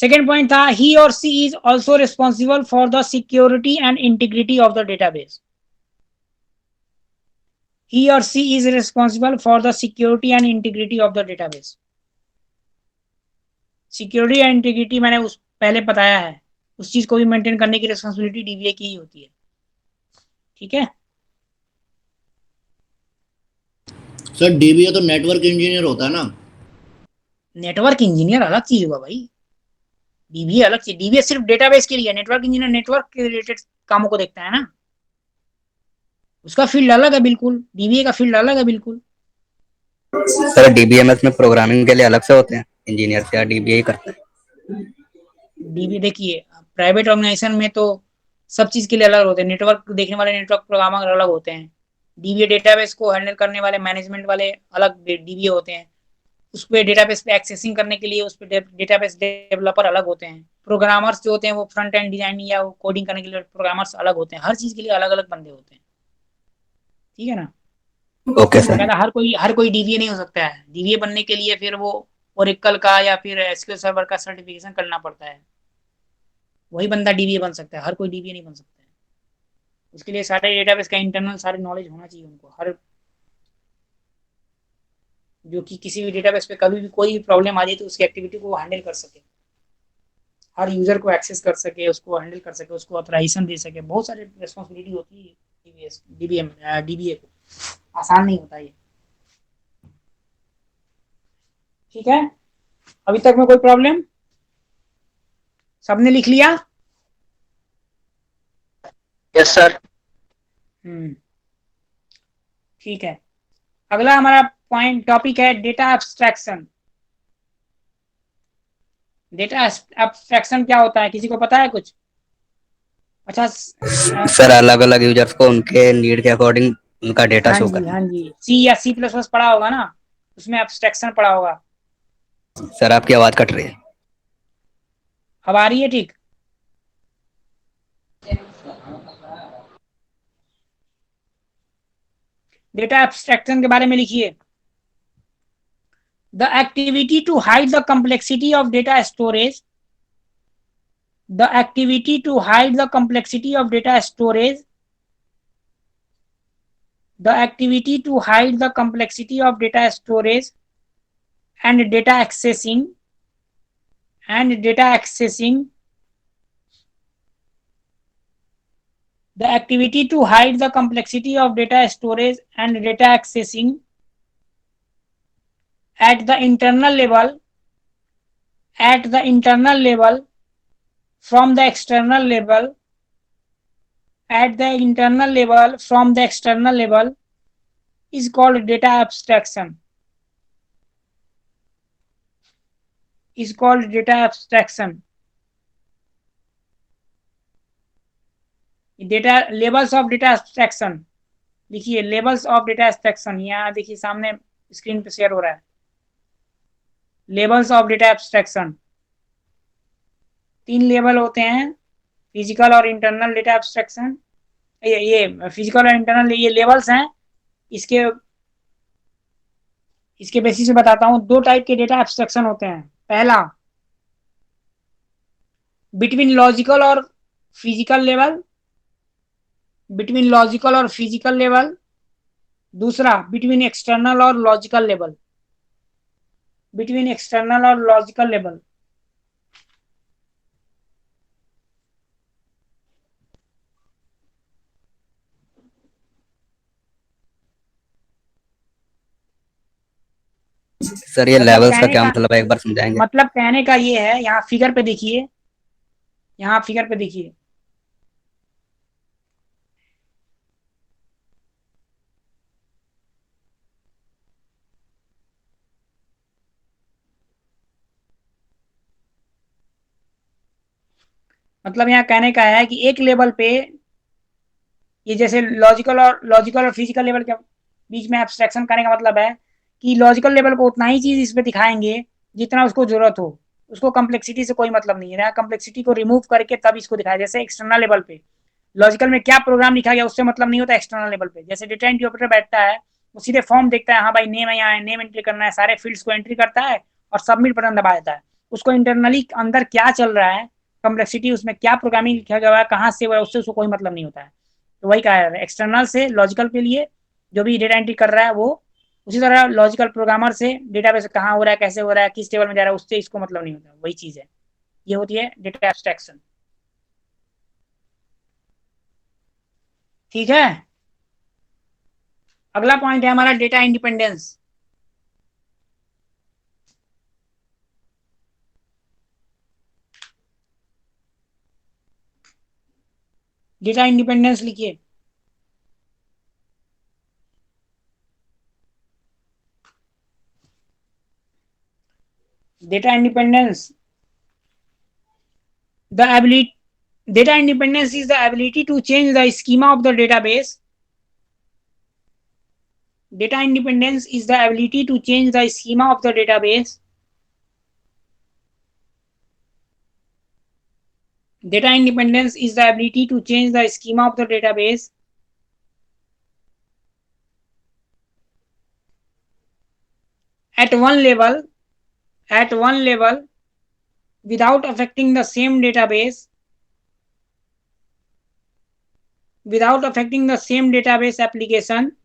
सेकेंड पॉइंट था, he or she is also responsible for the security and integrity of the database. He or she is responsible for the security and integrity of the database. Security and integrity मैंने उस पहले बताया है, उस चीज को भी मेंटेन करने की रिस्पॉन्सिबिलिटी डीबीए की ही होती है. ठीक है सर डीबीए तो नेटवर्क इंजीनियर होता है ना? नेटवर्क इंजीनियर अलग चीज हुआ भाई, डीबीए अलग चीज. डीबीए सिर्फ डेटाबेस के लिए, नेटवर्क इंजीनियर नेटवर्क के रिलेटेड कामों को देखता है ना, उसका फील्ड अलग है बिल्कुल, डीबीए का फील्ड अलग है बिल्कुल. सर डीबीएमएस में प्रोग्रामिंग के लिए अलग से होते हैं इंजीनियर, या डीबीए ही करते हैं? डीबीए देखिए, प्राइवेट ऑर्गेनाइजेशन में तो सब चीज के लिए अलग होते हैं, नेटवर्क देखने वाले नेटवर्क प्रोग्रामर अलग होते हैं, डीबीए डेटाबेस को हैंडल करने वाले मैनेजमेंट वाले अलग डीबीए होते हैं, उस पर डेटाबेस पे एक्सेसिंग करने के लिए उस पर डेटाबेस डेवलपर अलग होते हैं, प्रोग्रामर्स जो होते हैं वो फ्रंट एंड डिजाइन या कोडिंग करने के लिए प्रोग्रामर्स अलग होते हैं, हर चीज के लिए अलग अलग बंदे होते हैं. ठीक है ना? Okay sir. हर कोई डीबीए नहीं हो सकता है. डीबीए बनने के लिए फिर वो ओरेकल का या फिर एसक्यूएल सर्वर का सर्टिफिकेशन करना पड़ता है, वही बंदा डीबीए बन सकता है, हर कोई डीबीए नहीं बन सकता है. उसके लिए सारे डेटाबेस का इंटरनल सारे नॉलेज होना चाहिए उनको, हर जो कि किसी भी डेटाबेस पे कभी भी कोई भी प्रॉब्लम आ जाए तो उसकी एक्टिविटी को हैंडल कर सके, हर यूजर को एक्सेस कर सके, उसको हैंडल कर सके, उसको ऑथराइजेशन दे सके. बहुत सारी रिस्पॉन्सिबिलिटी होती है डीबीए को, आसान नहीं होता ये. ठीक है, अभी तक में कोई प्रॉब्लम? सबने लिख लिया? Yes sir. ठीक है, अगला हमारा पॉइंट टॉपिक है डेटा एब्स्ट्रैक्शन. डेटा एब्स्ट्रैक्शन क्या होता है, किसी को पता है कुछ? अच्छा सर अलग अलग यूजर्स को उनके नीड के अकॉर्डिंग उनका डेटा शो करना. हाँ जी, सी या सी प्लस प्लस पढ़ा होगा ना, उसमें एब्स्ट्रैक्शन पढ़ा होगा. सर आपकी आवाज कट रही है. अब आ रही है? ठीक. डेटा एब्स्ट्रैक्शन के बारे में लिखिए. The activity to hide the complexity of data storage. The activity to hide the complexity of data storage. The activity to hide the complexity of data storage and data accessing the activity to hide the complexity of data storage and data accessing at the internal level from the external level, at the internal level from the external level, is called data abstraction. Is called data abstraction. Data levels of data abstraction लिखिए, levels of data abstraction यहाँ देखिए सामने screen पे share हो रहा है। Levels of data abstraction 3 level होते हैं, फिजिकल और इंटरनल डेटा एब्स्ट्रैक्शन। ये फिजिकल और इंटरनल ये लेवल्स हैं। इसके बेसिस पे बताता हूँ। 2 टाइप के डेटा एब्स्ट्रैक्शन होते हैं। पहला बिटवीन लॉजिकल और फिजिकल लेवल, बिटवीन लॉजिकल और फिजिकल लेवल। दूसरा बिटवीन एक्सटर्नल और लॉजिकल लेवल, बिटवीन एक्सटर्नल और लॉजिकल लेवल। सर ये मतलब लेवल्स का कहने क्या का मतलब है, एक बार समझाएंगे? मतलब कहने का ये है, यहाँ फिगर पे देखिए, यहाँ फिगर पे देखिए, मतलब यहाँ कहने का है कि एक लेवल पे ये जैसे लॉजिकल और फिजिकल लेवल के बीच में एब्स्ट्रैक्शन करने का मतलब है कि लॉजिकल लेवल को उतना ही चीज इस पे दिखाएंगे जितना उसको जरूरत हो। उसको कम्प्लेक्सिटी से कोई मतलब नहीं है, कम्प्लेक्सिटी को रिमूव करके तब इसको दिखाया। जैसे एक्सटर्नल लेवल पे लॉजिकल में क्या प्रोग्राम लिखा गया उससे मतलब नहीं होता। एक्सटर्नल लेवल पे जैसे डेटा एंट्री ऑपरेटर बैठता है, वो सीधे फॉर्म देखता है, हाँ भाई नेम है, यहाँ नेम एंट्री करना है, सारे फील्ड्स को एंट्री करता है और सबमिट बटन दबा देता है। उसको इंटरनली अंदर क्या चल रहा है, कम्प्लेक्सिटी उसमें क्या प्रोग्रामिंग लिखा गया है, कहाँ से हुआ है, उससे उसको कोई मतलब नहीं होता है। तो वही कहा है, एक्सटर्नल से लॉजिकल के लिए जो भी डेटा एंट्री कर रहा है वो, उसी तरह लॉजिकल प्रोग्रामर से डेटाबेस कहाँ हो रहा है, कैसे हो रहा है, किस टेबल में जा रहा है, उससे इसको मतलब नहीं होता। वही चीज है, ये होती है डेटा एब्स्ट्रैक्शन। ठीक है। अगला पॉइंट है हमारा डेटा इंडिपेंडेंस। डेटा इंडिपेंडेंस लिखिए। Data independence, the ability data independence is the ability to change the schema of the database. Data independence is the ability to change the schema of the database. Data independence is the ability to change the schema of the database at one level without affecting the same database, without affecting the same database application,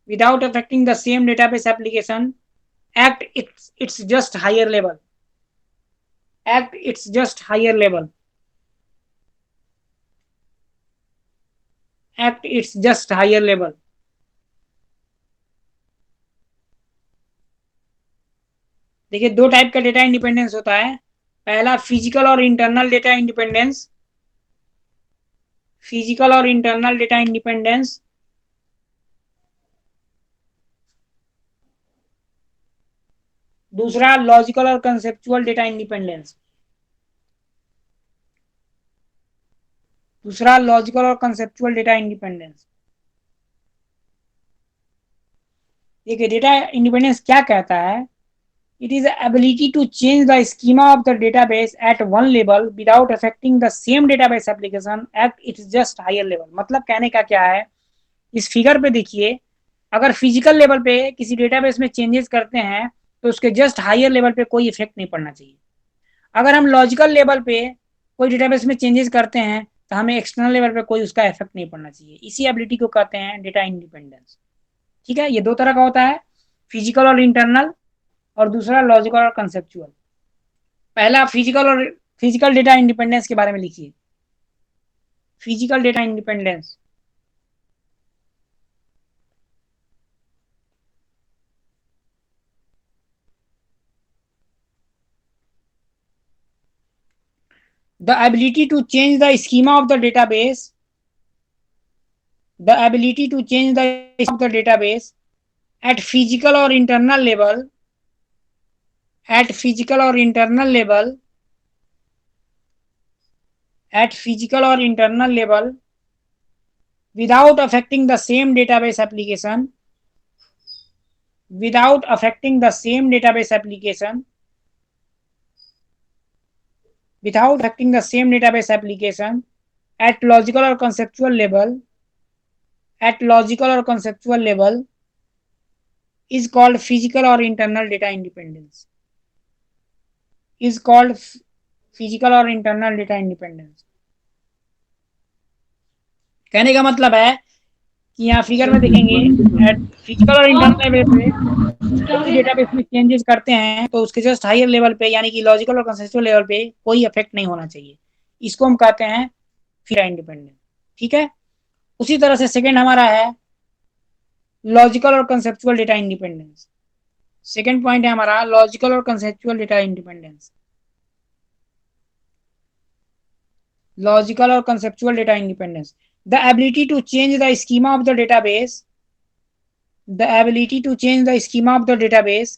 without affecting the same database application at its just higher level, at its just higher level, at its just higher level. देखिए 2 type का data independence होता है। पहला physical और internal data independence, physical और internal data independence. दूसरा logical और conceptual data independence, दूसरा लॉजिकल और कंसेप्चुअल डेटा इंडिपेंडेंस। देखिए डेटा इंडिपेंडेंस क्या कहता है, it is the ability to change the schema of the database at one level without affecting the same database application at its just higher level। मतलब कहने का क्या है, इस फिगर पे देखिए, अगर फिजिकल लेवल पे किसी डेटाबेस में चेंजेस करते हैं तो उसके जस्ट हायर लेवल पे कोई इफेक्ट नहीं पड़ना चाहिए। अगर हम लॉजिकल लेवल पे कोई डेटाबेस में चेंजेस करते हैं तो हमें एक्सटर्नल लेवल पे कोई उसका इफेक्ट नहीं पड़ना चाहिए। इसी एबिलिटी को कहते हैं डेटा इंडिपेंडेंस। ठीक है, ये 2 तरह का होता है, फिजिकल और इंटरनल, और दूसरा लॉजिकल और कंसेप्चुअल। पहला फिजिकल डेटा इंडिपेंडेंस के बारे में लिखिए। Physical data independence, the ability to change the schema of the database, the ability to change the of the database at physical or internal level, at physical or internal level, at physical or internal level without affecting the same database application, without affecting the same database application, without affecting the same database application at logical or conceptual level, at logical or conceptual level is called physical or internal data independence, is called physical or internal data independence. कहने का मतलब है कि यहाँ figure में देखेंगे eight physical और internal level पे जब भी डेटाबेस में चेंजेस करते हैं तो उसके जस्ट हायर लेवल पे यानी कि लॉजिकल और कंसेप्चुअल लेवल पे कोई इफेक्ट नहीं होना चाहिए, इसको हम कहते हैं फिर इंडिपेंडेंट। ठीक है, उसी तरह से सेकंड हमारा है लॉजिकल और conceptual data independence. Second point है हमारा लॉजिकल और कंसेप्चुअल डेटा इंडिपेंडेंस, लॉजिकल और conceptual data independence. The ability to change the schema of the database, the ability to change the schema of the database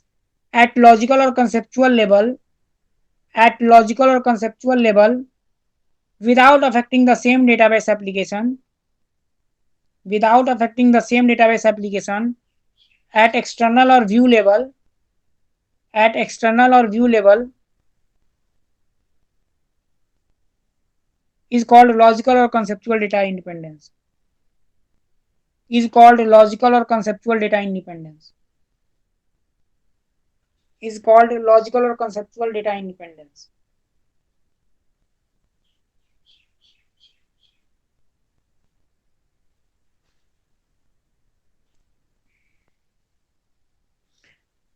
at logical or conceptual level, at logical or conceptual level without affecting the same database application, without affecting the same database application at external or view level, at external or view level is called logical or conceptual data independence, is called logical or conceptual data independence, is called logical or conceptual data independence.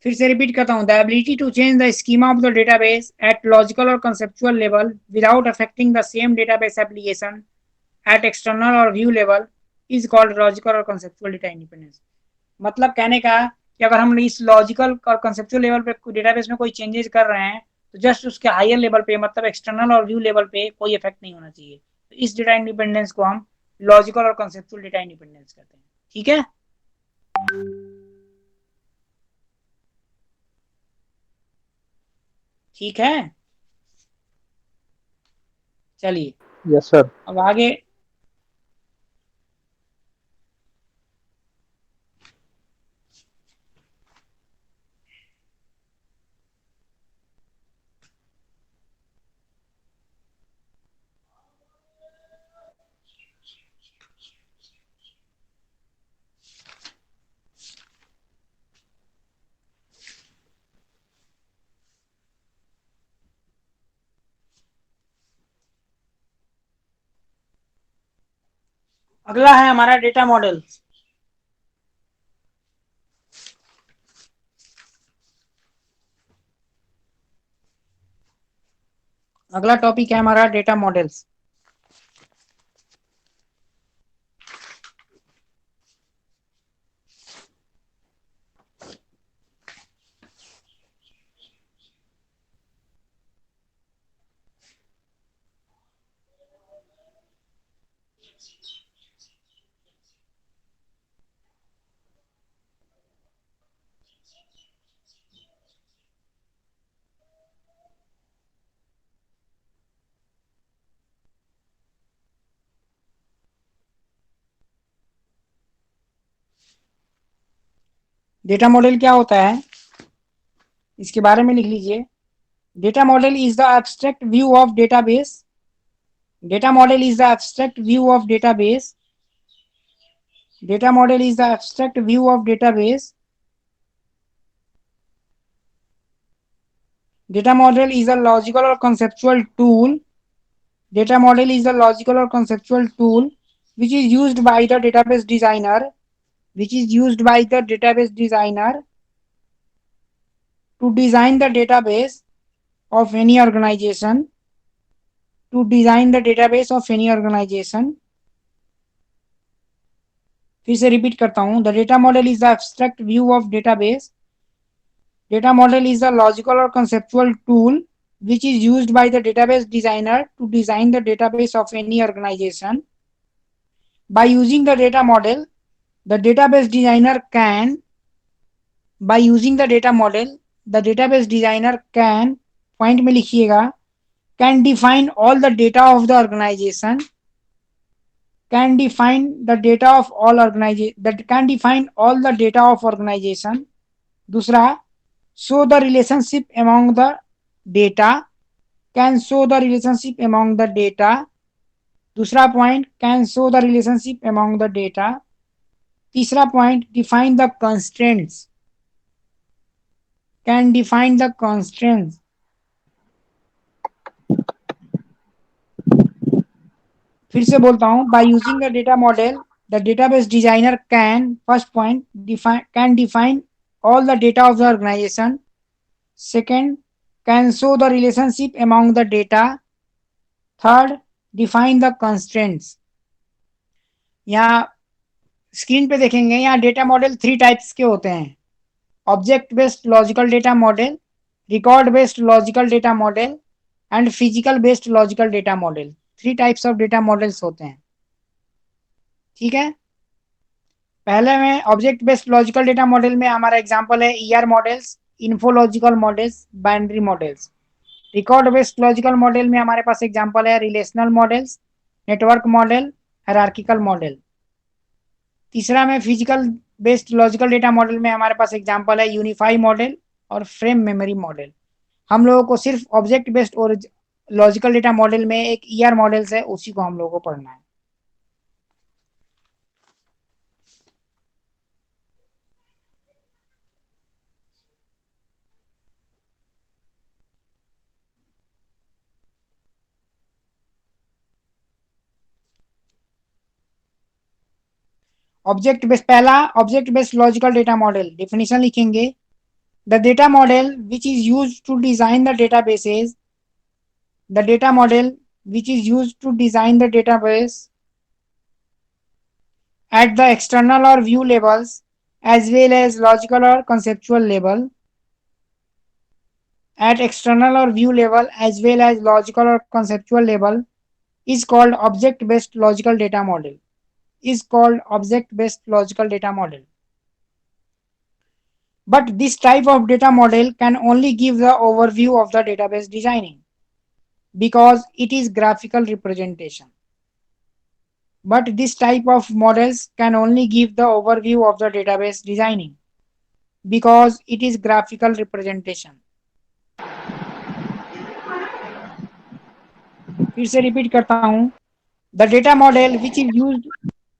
फिर से repeat करता हूं, the ability to change the schema of the database at logical और conceptual level without affecting the same database application at external और view level is called logical और conceptual data independence. मतलब कहने का कि अगर हम इस लॉजिकल और कंसेप्चुअल लेवल पे डेटाबेस में कोई चेंजेस कर रहे हैं तो जस्ट उसके हायर लेवल पे मतलब एक्सटर्नल और व्यू लेवल पे कोई इफेक्ट नहीं होना चाहिए, तो इस डेटा इंडिपेंडेंस को हम लॉजिकल और कंसेप्चुअल डेटा इंडिपेंडेंस कहते हैं। ठीक है, ठीक है, चलिए यस सर। अब आगे अगला है हमारा डेटा मॉडल। अगला टॉपिक है हमारा डेटा मॉडल्स। डेटा मॉडल क्या होता है इसके बारे में लिख लीजिए। Data model is the abstract view of database, data model is the abstract view of database, data model is the abstract view of database, data model is a logical और conceptual tool, data model is a logical or conceptual tool which is used by the database designer, which is used by the database designer to design the database of any organization, to design the database of any organization। फिर से repeat करता हूं, the data model is the abstract view of database, data model is a logical और conceptual tool which is used by the database designer to design the database of any organization, by using the data model, the database designer can, by using the data model, the database designer can, point में लिखिएगा, can define all the data of the organization, can define the data of all organization, that can define all the data of organization. दूसरा, show the relationship among the data, can show the relationship among the data. दूसरा point, can show the relationship among the data. तीसरा point, define the constraints, can define the constraints. फिर से बोलता हूं, by using the data model, the database designer can, first point, can define all the data of the organization. Second, can show the relationship among the data. Third, define the constraints. यहाँ screen पे देखेंगे, यहाँ data model 3 types के होते हैं: object based logical data model, record based logical data model and physical based logical data model. 3 types of data models होते हैं, ठीक है। पहले में object based logical data model में हमारा एग्जांपल है ER models, infological models, binary models. Record based logical model में हमारे पास एग्जांपल है relational models, network model, hierarchical model. तीसरा में physical based logical data model में हमारे पास एग्जांपल है यूनिफाई मॉडल और फ्रेम मेमोरी मॉडल। हम लोगों को सिर्फ ऑब्जेक्ट बेस्ड और लॉजिकल डेटा मॉडल में एक ईआर मॉडल्स है, उसी को हम लोगों को पढ़ना है। ऑब्जेक्ट बेस्ड, पहला object based logical data model, definition लिखेंगे, the data model which is used to design the databases, the data model which is used to design the database at the external or view levels as well as logical or conceptual level, at external or view level as well as logical or conceptual level is called object based logical data model, is called object based logical data model. But this type of data model can only give the overview of the database designing because it is graphical representation. But this type of models can only give the overview of the database designing because it is graphical representation. फिर से repeat करता हूं, the data model which is used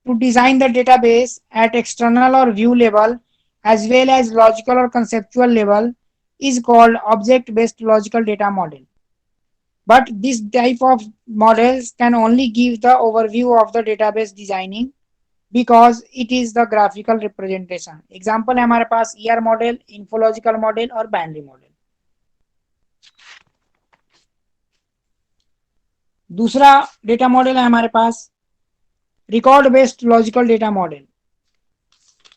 to design the database at external or view level as well as logical or conceptual level is called object based logical data model. But this type of models can only give the overview of the database designing because it is the graphical representation. Example है हमारे पास ER model, infological model और binary model. दूसरा data model है हमारे पास record based logical data model.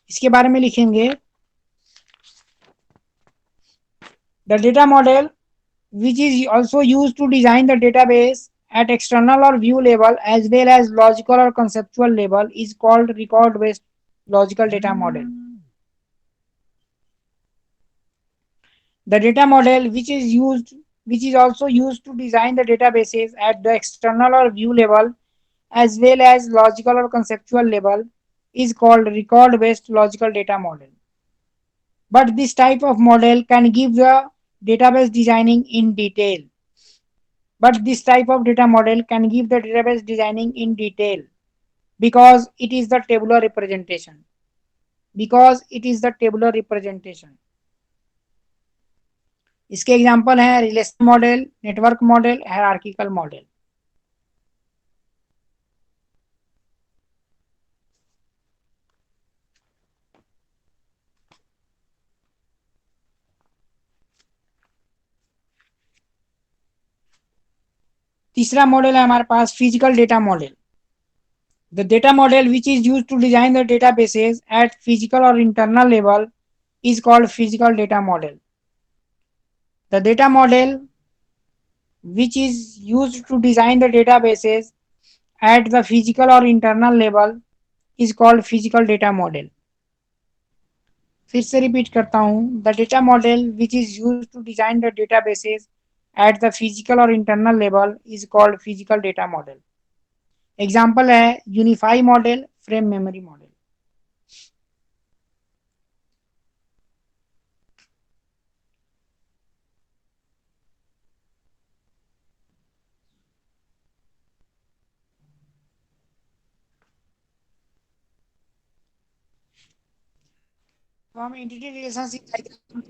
इसके बारे में लिखेंगे, the data model which is also used to design the database at external or view level as well as logical or conceptual level is called record based logical data model. The data model which is also used to design the databases at the external or view level as well as logical or conceptual level is called record based logical data model. But this type of model can give the database designing in detail. But this type of data model can give the database designing in detail because it is the tabular representation. Because it is the tabular representation. इसके एग्जांपल हैं relation model, network model, hierarchical model. तीसरा model है हमारे पास physical data model. The data model which is used to design the databases at physical और internal level is called physical data model. The data model which is used to design the databases at the physical or internal level is called physical data model. फिर से repeat करता हूँ, the data model which is use to design the databases at the physical और internal level is called physical data model. Example है unify model, frame memory model. तो हम entity relationship diagram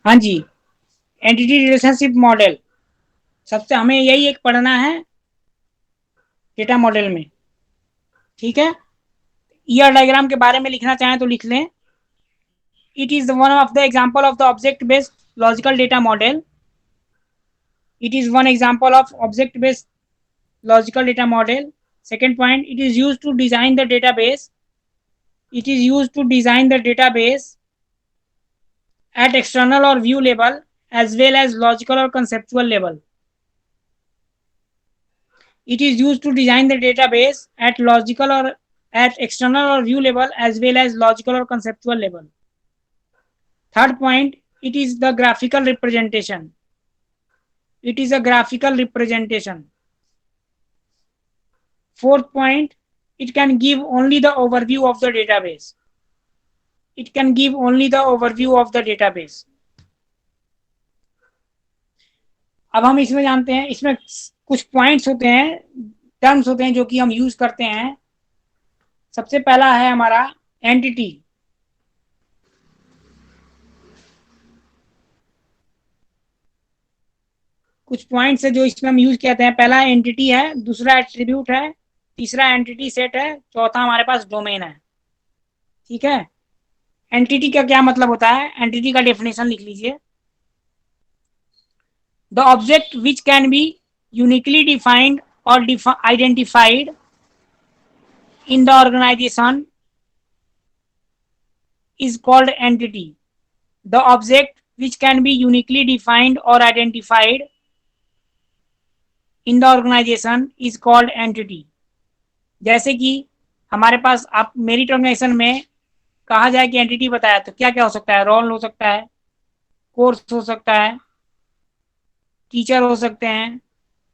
हाँ जी, entity relationship model सबसे हमें यही एक पढ़ना है डेटा मॉडल में, ठीक है। ईआर डायग्राम के बारे में लिखना चाहें तो लिख लें। It is one of the example of the object based logical data model. It is one example of object based logical data model. Second point, it is used to design the database. It is used to design the database at external or view level as well as logical or conceptual level. It is used to design the database at logical or at external or view level as well as logical or conceptual level. Third point, it is the graphical representation. It is a graphical representation. Fourth point, it can give only the overview of the database. It can give only the overview of the database. अब हम इसमें जानते हैं, इसमें कुछ points होते हैं, terms होते हैं जो कि हम यूज करते हैं। सबसे पहला है हमारा एंटिटी। कुछ पॉइंट्स है जो इसमें हम यूज करते हैं। पहला एंटिटी है, दूसरा एट्रीब्यूट है, तीसरा एंटिटी सेट है, चौथा हमारे पास डोमेन है, ठीक है। एंटिटी का क्या मतलब होता है, एंटिटी का डेफिनेशन लिख लीजिए। The object which can be uniquely defined और identified in the organization is called entity. The object which can be uniquely defined or identified in the organization is called entity. जैसे कि हमारे पास आप merit organisation में कहा जाए कि entity बताया तो क्या क्या हो सकता है, रोल हो सकता है, कोर्स हो सकता है, टीचर हो सकते हैं,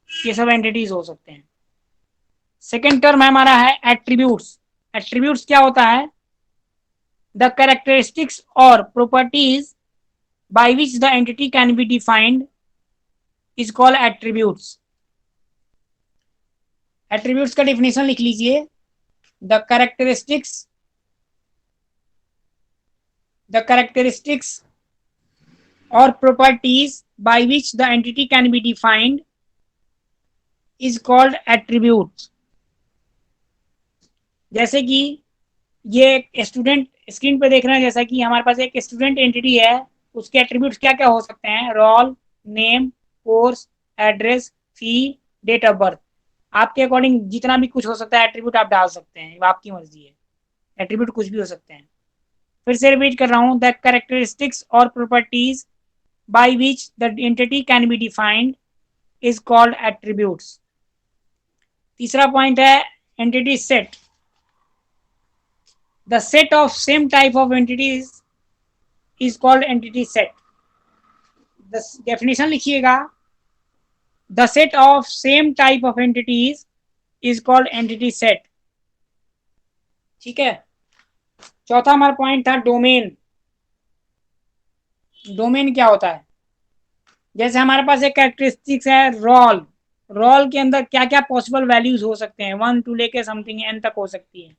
ये सब एंटिटीज हो सकते हैं। सेकेंड टर्म हमारा है एट्रीब्यूट्स। एट्रीब्यूट्स क्या होता है, द कैरेक्टरिस्टिक्स और properties by which the entity can be defined is called attributes. Attributes का definition लिख लीजिए। the characteristics or properties by which the entity can be defined is called attributes. जैसे कि ये स्टूडेंट स्क्रीन पे देख रहे हैं, जैसा कि हमारे पास एक स्टूडेंट एंटिटी है, उसके एट्रीब्यूट्स क्या क्या हो सकते हैं, role, name, course, address, fee, date of birth. आपके अकॉर्डिंग जितना भी कुछ हो सकता है एट्रीब्यूट आप डाल सकते हैं, आपकी मर्जी है, एट्रीब्यूट कुछ भी हो सकते हैं। फिर से रिपीट कर रहा हूं, द कैरेक्टरिस्टिक्स और properties by which the entity can be defined is called attributes. तीसरा पॉइंट है entity set. The set of same type of entities is called entity set. The definition लिखिएगा, the set of same type of entities is called entity set, ठीक है। चौथा हमारा point था domain. Domain क्या होता है, जैसे हमारे पास एक कैरेक्टरिस्टिक्स है रोल, रोल के अंदर क्या क्या पॉसिबल वैल्यूज हो सकते हैं, 1 to लेके समथिंग n तक हो सकती है।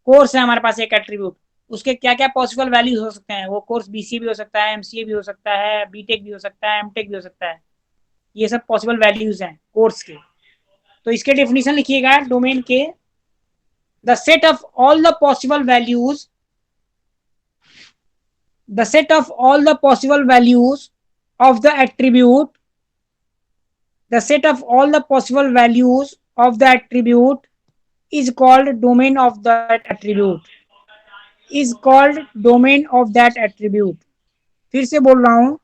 कोर्स है हमारे पास एक एट्रीब्यूट, उसके क्या क्या पॉसिबल वैल्यूज हो सकते हैं, वो कोर्स बीसीए भी हो सकता है, एमसीए भी हो सकता है, बीटेक भी हो सकता है, एमटेक भी हो सकता है, ये सब पॉसिबल वैल्यूज हैं कोर्स के। तो इसके डेफिनेशन लिखिएगा डोमेन के, the set of all the possible values, the set of all the possible values of the attribute, the set of all the possible values of the attribute is called domain of that attribute, is called domain of that attribute. फिर से बोल रहा हूं,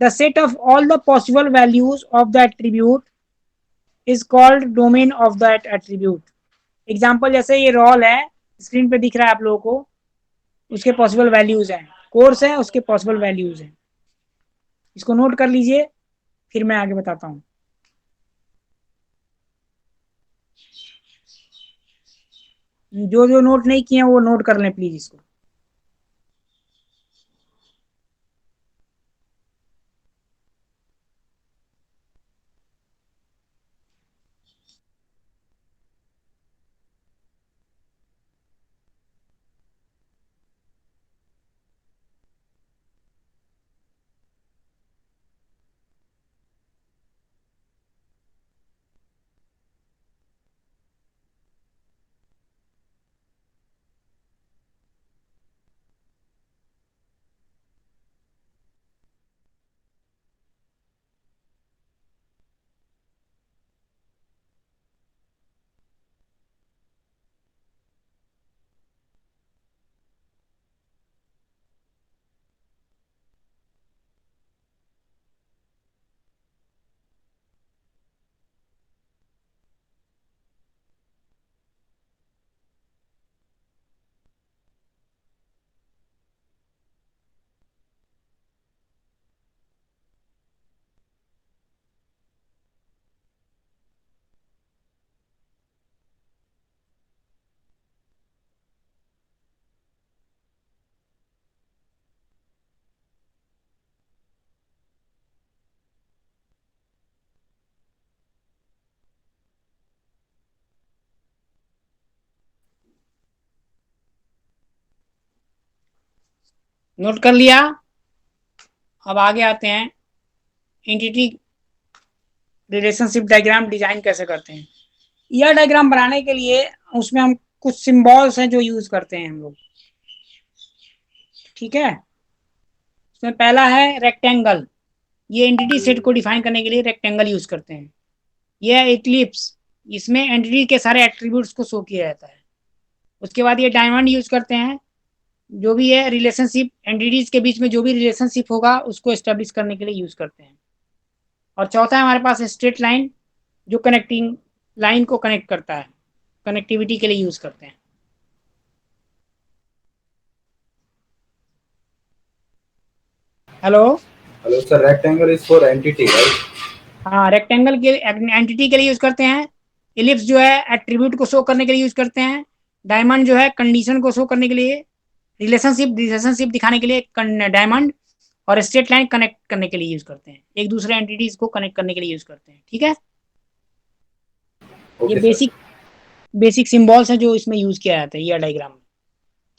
the set of all the possible values of the attribute is called domain of that attribute. Example जैसे ये role है, screen पे दिख रहा है आप लोगों को, उसके पॉसिबल वैल्यूज हैं, कोर्स है उसके पॉसिबल वैल्यूज हैं। इसको नोट कर लीजिए, फिर मैं आगे बताता हूं। जो जो नोट नहीं किए हैं वो नोट कर लें प्लीज इसको। नोट कर लिया। अब आगे आते हैं, एंटिटी रिलेशनशिप डायग्राम डिजाइन कैसे करते हैं। यह डायग्राम बनाने के लिए उसमें हम कुछ सिंबल्स हैं जो यूज करते हैं हम लोग, ठीक है। उसमें पहला है रेक्टेंगल, ये एंटिटी सेट को डिफाइन करने के लिए रेक्टेंगल यूज करते हैं। यह इक्लिप्स, इसमें एंटिटी के सारे एट्रीब्यूट्स को शो किया जाता है। उसके बाद ये डायमंड यूज करते हैं, जो भी है रिलेशनशिप, एंटिटीज के बीच में जो भी रिलेशनशिप होगा उसको एस्टेब्लिश करने के लिए यूज करते हैं। और चौथा है हमारे पास स्ट्रेट लाइन, जो कनेक्टिंग लाइन को कनेक्ट करता है, कनेक्टिविटी के लिए यूज करते हैं। Hello sir, rectangle is for entity, right? हाँ, रेक्टेंगल के एंटिटी के लिए यूज करते हैं। इलिप्स जो है एट्रीब्यूट को शो करने के लिए यूज करते हैं। डायमंड जो है कंडीशन को शो करने के लिए, रिलेशनशिप दिखाने के लिए डायमंड, और स्ट्रेट लाइन कनेक्ट करने के लिए यूज करते हैं, एक दूसरे एंटिटीज को कनेक्ट करने के लिए यूज करते हैं, ठीक है। Okay, ये sir. बेसिक सिंबल्स हैं जो इसमें यूज किया जाता है ये डायग्राम में,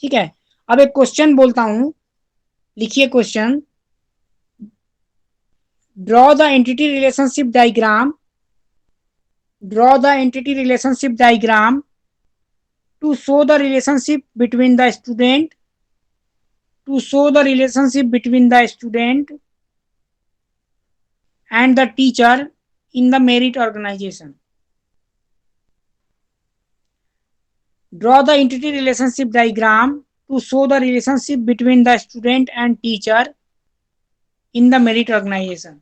ठीक है। अब एक क्वेश्चन बोलता हूं, लिखिए question. Draw the entity relationship diagram, draw the entity relationship diagram to show the relationship between the student, to show the relationship between the student and the teacher in the merit organization. Draw the entity relationship diagram to show the relationship between the student and teacher in the merit organization.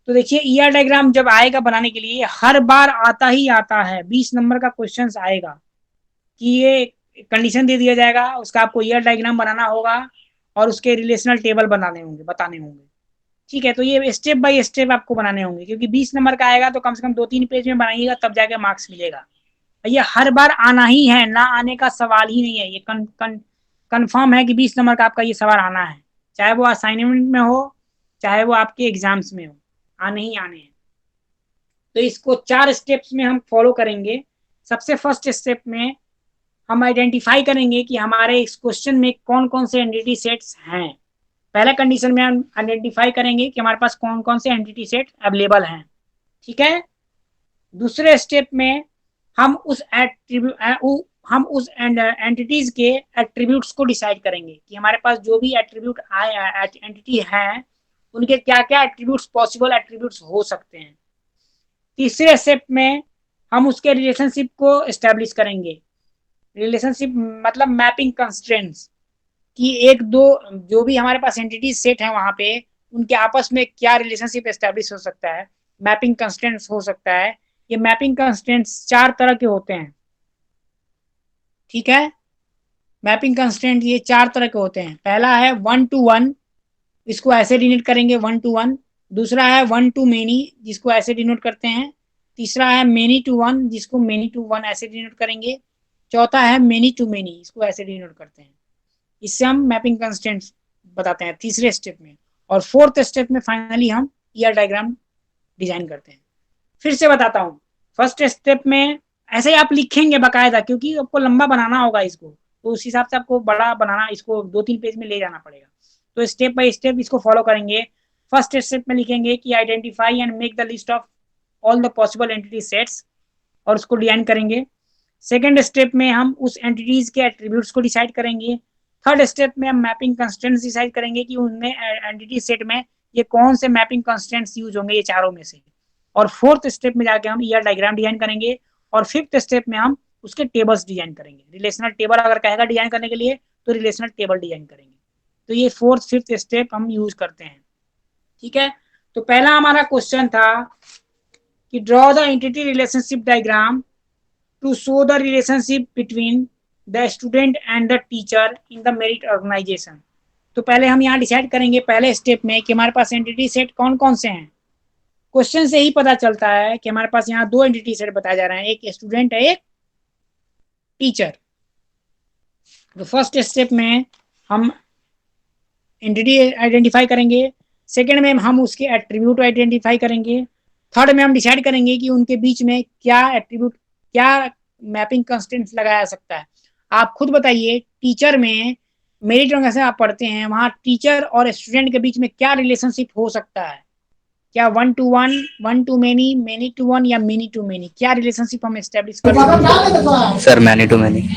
तो देखिए ER diagram जब आएगा बनाने के लिए, हर बार आता ही आता है, 20 नंबर का क्वेश्चन आएगा कि ये कंडीशन दे दिया जाएगा, उसका आपको ईयर डायग्राम बनाना होगा और उसके रिलेशनल टेबल बताने होंगे, ठीक है। तो ये स्टेप बाय स्टेप आपको बनाने होंगे, क्योंकि 20 नंबर का आएगा तो कम से कम 2-3 पेज में बनाइएगा, तब जाके मार्क्स मिलेगा। ये हर बार आना ही है, ना आने का सवाल ही नहीं है, ये कंफर्म है कि 20 नंबर का आपका ये सवाल आना है, चाहे वो असाइनमेंट में हो चाहे वो आपके एग्जाम्स में हो, आने ही आने हैं। तो इसको 4 स्टेप्स में हम फॉलो करेंगे। सबसे फर्स्ट स्टेप में हम आइडेंटिफाई करेंगे कि हमारे इस क्वेश्चन में कौन कौन से एंटिटी सेट्स हैं। पहला कंडीशन में हम आइडेंटिफाई करेंगे कि हमारे पास कौन कौन से एंटिटी सेट अवेलेबल हैं, ठीक है। दूसरे स्टेप में हम उस एंटिटीज के एट्रीब्यूट्स को डिसाइड करेंगे कि हमारे पास जो भी एट्रीब्यूट एंटिटी हैं उनके क्या क्या एट्रीब्यूट्स, पॉसिबल एट्रीब्यूट्स हो सकते हैं। तीसरे स्टेप में हम उसके रिलेशनशिप को एस्टेब्लिश करेंगे। रिलेशनशिप मतलब मैपिंग कंस्ट्रेंट्स, कि एक दो जो भी हमारे पास एंटिटी सेट है वहां पे उनके आपस में क्या रिलेशनशिप एस्टेब्लिश हो सकता है, मैपिंग कंस्ट्रेंट्स हो सकता है। ये मैपिंग कंस्ट्रेंट्स 4 तरह के होते हैं, ठीक है। मैपिंग कंस्ट्रेंट ये 4 तरह के होते हैं। पहला है 1 to 1, इसको ऐसे डिनोट करेंगे 1 to 1। दूसरा है 1 to many, जिसको ऐसे डिनोट करते हैं। तीसरा है many to 1, जिसको many to 1 ऐसे डिनोट करेंगे। चौथा है many to many, इसको ऐसे डिनोट करते हैं। इससे हम मैपिंग कंस्ट्रेंट्स बताते हैं तीसरे स्टेप में। और फोर्थ स्टेप में फाइनली हम ईआर डायग्राम डिजाइन करते हैं। फिर से बताता हूँ, फर्स्ट स्टेप में ऐसे ही आप लिखेंगे बाकायदा, क्योंकि आपको लंबा बनाना होगा इसको, तो उस हिसाब से आपको बड़ा बनाना, इसको 2-3 पेज में ले जाना पड़ेगा। तो स्टेप बाय स्टेप इसको फॉलो करेंगे। फर्स्ट स्टेप में लिखेंगे कि identify and make the list of all the possible entity sets, और उसको डिजाइन करेंगे। सेकेंड स्टेप में हम उस एंटिटीज के एट्रीब्यूट्स को डिसाइड करेंगे। थर्ड स्टेप में हम मैपिंग कंस्ट्रेंट्स डिसाइड करेंगे कि उनमें एंटिटी सेट में ये कौन से मैपिंग कंस्ट्रेंट्स यूज होंगे, ये चारों में से। और फोर्थ स्टेप में जाके हम ईआर डायग्राम डिजाइन करेंगे। और फिफ्थ स्टेप में हम उसके टेबल्स डिजाइन करेंगे। रिलेशनल टेबल अगर कहेगा डिजाइन करने के लिए तो रिलेशनल टेबल डिजाइन करेंगे। तो ये फोर्थ फिफ्थ स्टेप हम यूज करते हैं, ठीक है। तो पहला हमारा क्वेश्चन था कि draw the entity relationship diagram to show the relationship between the student and the teacher in the merit organisation. तो पहले हम यहाँ डिसाइड करेंगे पहले स्टेप में कि हमारे पास एंटिटी सेट कौन कौन से हैं। क्वेश्चन से ही पता चलता है कि हमारे पास यहाँ 2 एंटिटी सेट बताया जा रहे हैं, एक स्टूडेंट है एक टीचर। तो फर्स्ट स्टेप में हम एंटिटी आइडेंटिफाई करेंगे। सेकेंड में हम उसके एट्रीब्यूट आइडेंटिफाई करेंगे। थर्ड में हम डिसाइड करेंगे कि उनके बीच में क्या एट्रीब्यूट, क्या मैपिंग कंस्ट्रेंट्स लगाया जा सकता है। आप खुद बताइए, टीचर में मेरिट रैंक से आप पढ़ते हैं वहां टीचर और स्टूडेंट के बीच में क्या रिलेशनशिप हो सकता है, क्या 1 to 1, 1 to many, many to 1 या many to many, क्या रिलेशनशिप हम एस्टेब्लिश कर सकते हैं? Sir many to many.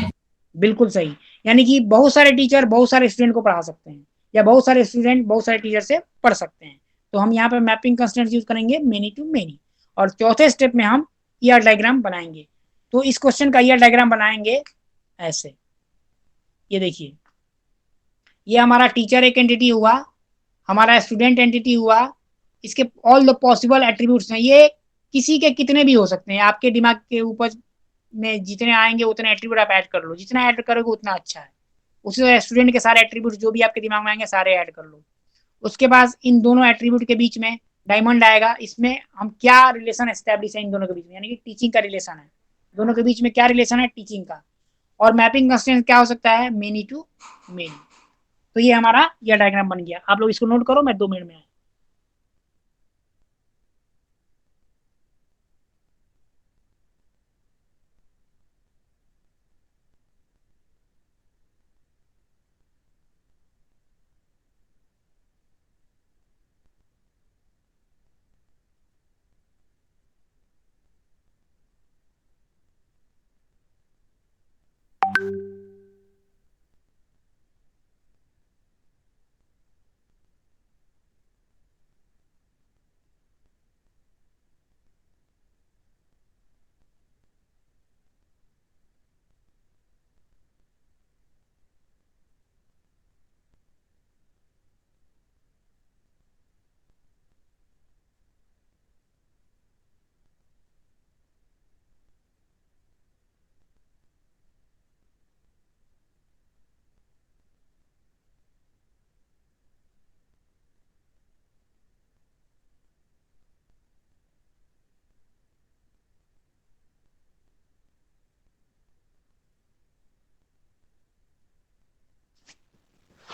बिल्कुल सही। यानी कि बहुत सारे टीचर बहुत सारे स्टूडेंट को पढ़ा सकते हैं, या बहुत सारे स्टूडेंट बहुत सारे टीचर से पढ़ सकते हैं। तो हम यहाँ पे मैपिंग कंस्ट्रेंट्स यूज करेंगे मेनी टू मेनी। और चौथे स्टेप में हम ईआर डायग्राम बनाएंगे। तो इस क्वेश्चन का ईआर डायग्राम बनाएंगे ऐसे, ये देखिए, ये हमारा टीचर एक एंटिटी हुआ, हमारा स्टूडेंट एंटिटी हुआ, इसके ऑल द पॉसिबल एट्रीब्यूट्स हैं, ये किसी के कितने भी हो सकते हैं, आपके दिमाग के ऊपर में जितने आएंगे उतने एट्रीब्यूट आप ऐड कर लो, जितना ऐड करोगे उतना अच्छा है। उसी स्टूडेंट के सारे एट्रीब्यूट जो भी आपके दिमाग में आएंगे सारे ऐड कर लो। उसके बाद इन दोनों एट्रीब्यूट के बीच में डायमंड आएगा, इसमें हम क्या रिलेशन एस्टेब्लिश है इन दोनों के बीच में, यानी कि टीचिंग का रिलेशन है, दोनों के बीच में क्या रिलेशन है, टीचिंग का। और मैपिंग कंस्ट्रेंट क्या हो सकता है, मेनी टू मेनी। तो ये हमारा यह डायग्राम बन गया। आप लोग इसको नोट करो, मैं 2 मिनट में आया।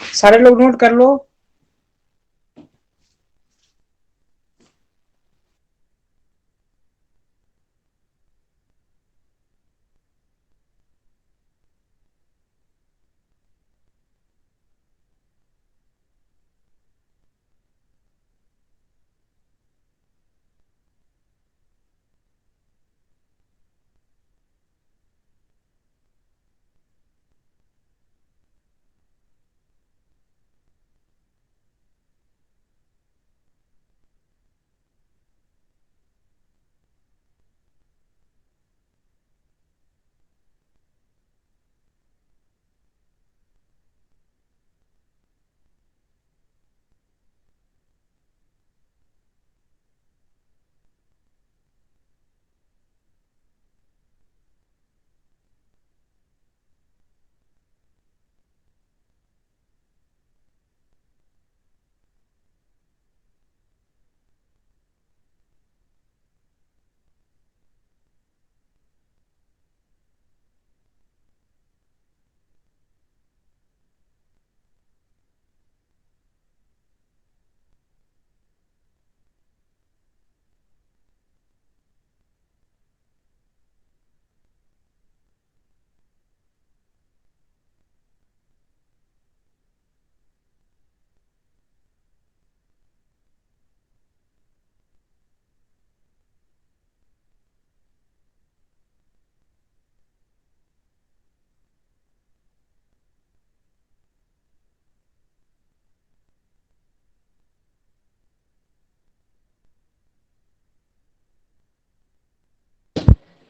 सारे लोग नोट कर लो।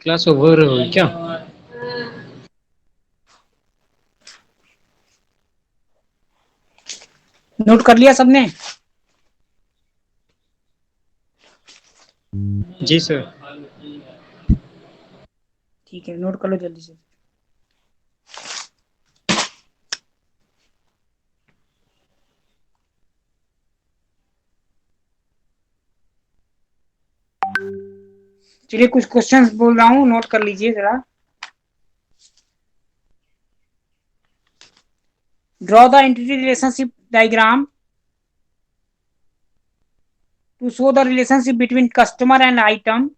क्लास ओवर हुई क्या? नोट कर लिया सबने? जी सर। ठीक है, नोट कर लो जल्दी से। चलिए कुछ क्वेश्चंस बोल रहा हूँ, नोट कर लीजिए जरा। Draw the entity relationship diagram to show the relationship between customer and item,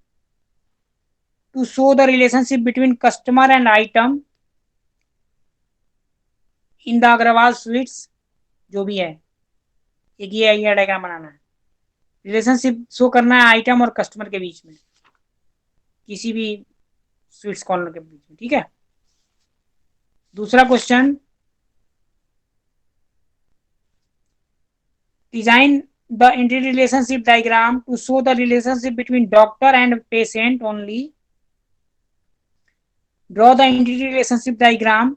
to show the relationship between customer and item in the Agarwal sweets, जो भी है, एक ये डायग्राम बनाना है। रिलेशनशिप शो करना है आइटम और कस्टमर के बीच में, किसी भी स्वीट्स कॉर्नर के बीच में, ठीक है। दूसरा question, design the interrelationship diagram to show the relationship between doctor and patient only. Draw the interrelationship diagram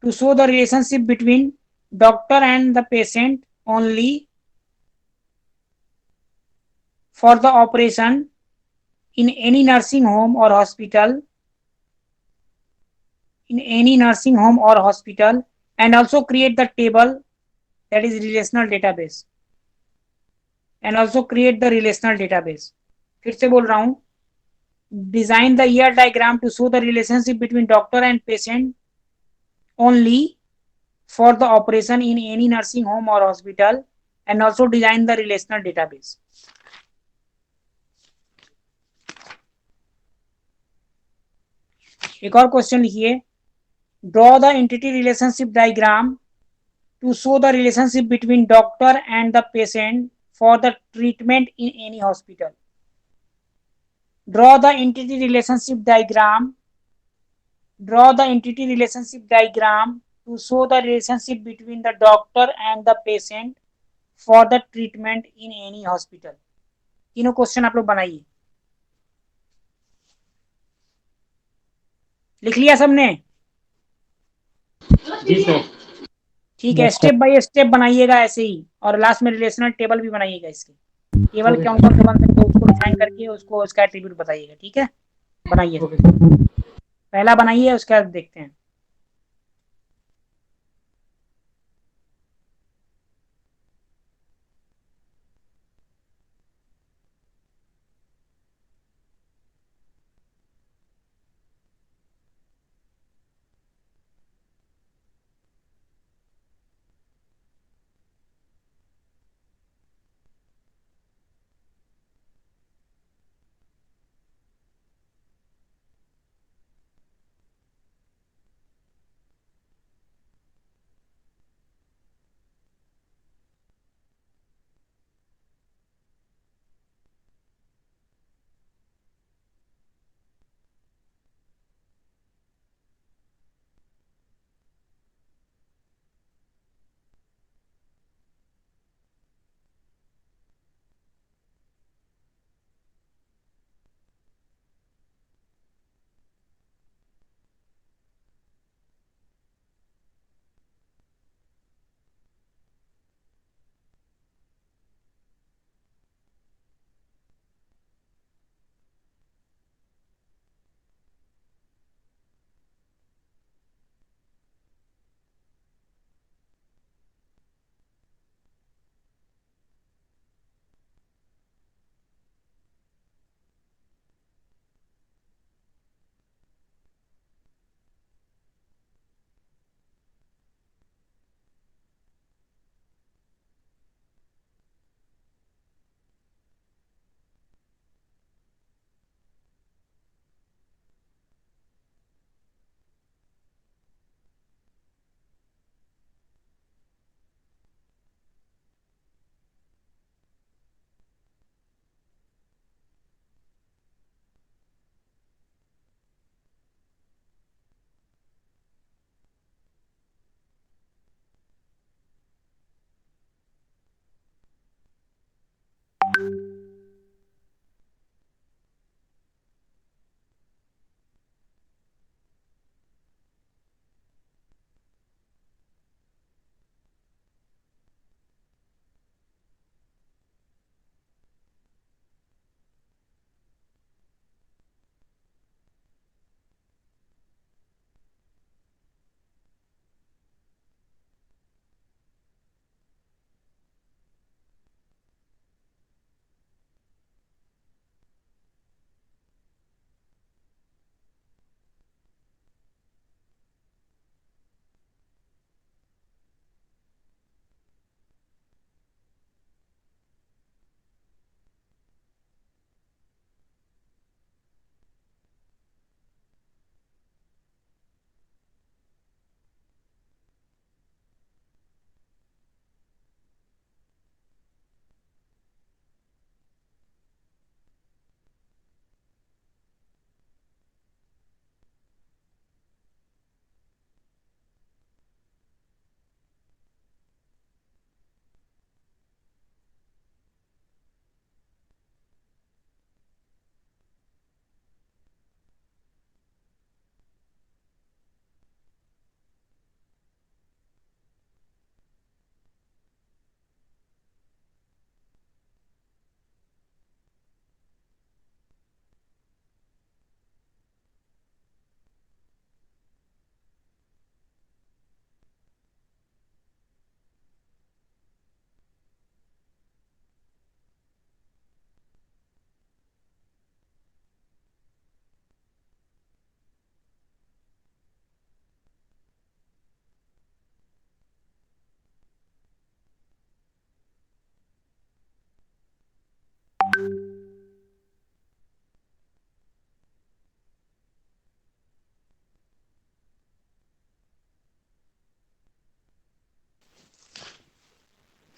to show the relationship between doctor and the patient only for the operation in any nursing home or hospital, and also create the table, that is relational database, फिर से बोल रहा हूं, design the ER diagram to show the relationship between doctor and patient only for the operation in any nursing home or hospital, and also design the relational database. एक और question लिखिए, draw the entity relationship diagram to show the relationship between doctor and the patient for the treatment in any hospital. Draw the entity relationship diagram to show the relationship between the doctor and the patient for the treatment in any hospital. तीनों question आप लोग बनाइए। लिख लिया सबने? जी sir. ठीक है, step by step बनाइएगा ऐसे ही, और लास्ट में रिलेशनल टेबल भी बनाइएगा। इसके टेबल कौन कौन से बन सकते हैं उसको डिफाइन करके उसको उसका एट्रीब्यूट बताइएगा, ठीक है। बनाइए, पहला बनाइए, उसके बाद देखते हैं।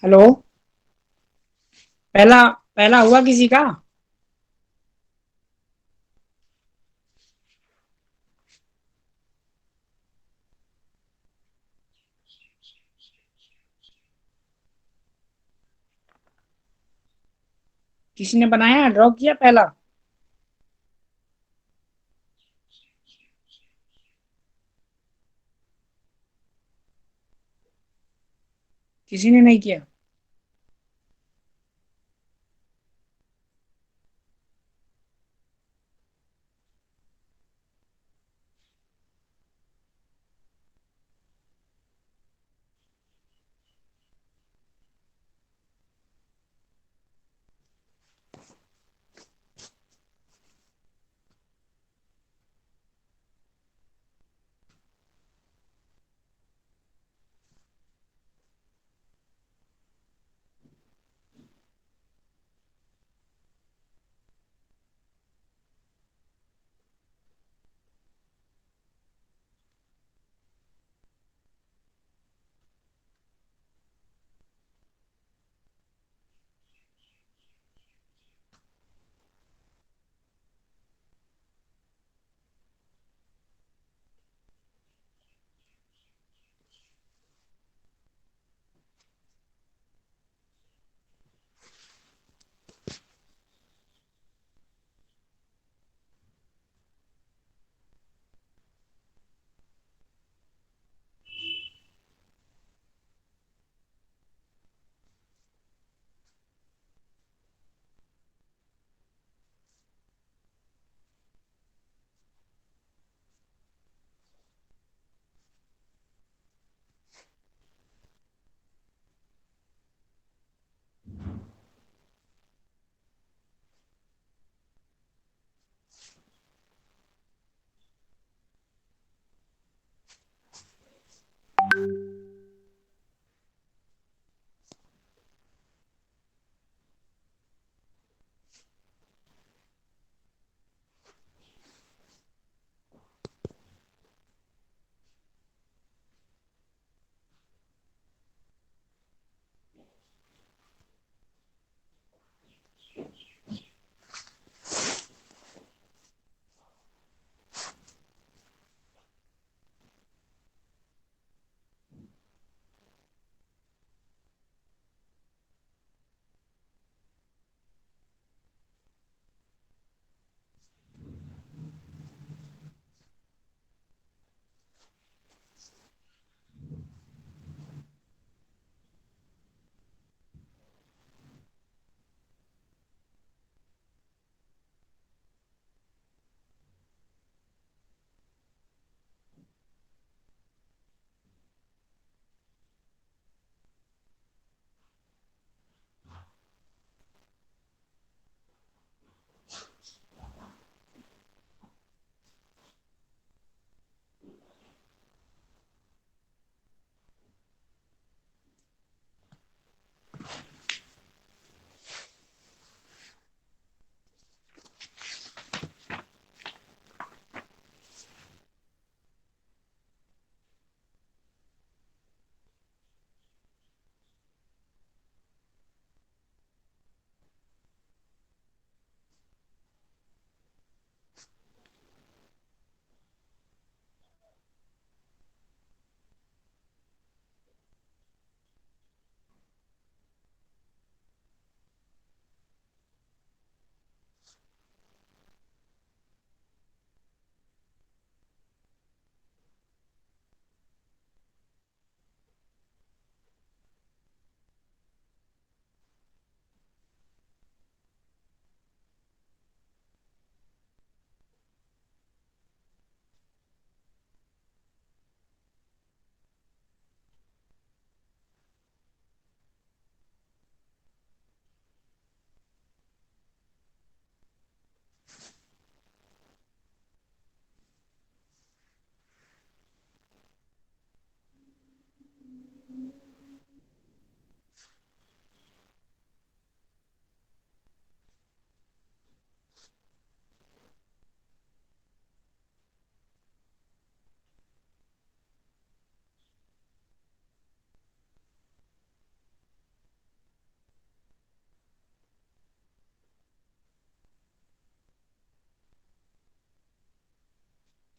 हेलो, पहला पहला हुआ किसी का? किसी ने बनाया, ड्रॉ किया पहला? किसी ने नहीं किया?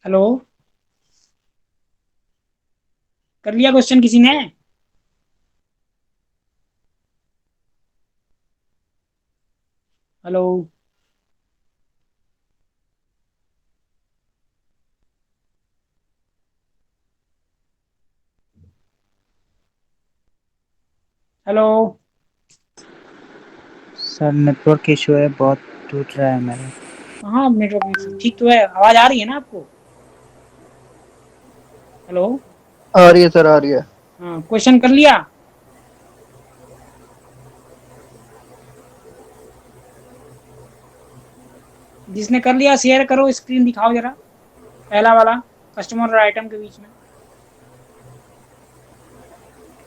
हेलो, कर लिया क्वेश्चन किसी ने? Hello, hello. Sir network issue है, बहुत टूट रहा है मेरा। हाँ, नेटवर्क ठीक तो है, आवाज आ रही है ना आपको? हेलो। आ रही है सर, आ रही है। हाँ, क्वेश्चन कर लिया? जिसने कर लिया शेयर करो, स्क्रीन दिखाओ जरा, पहला वाला, कस्टमर और आइटम के बीच में।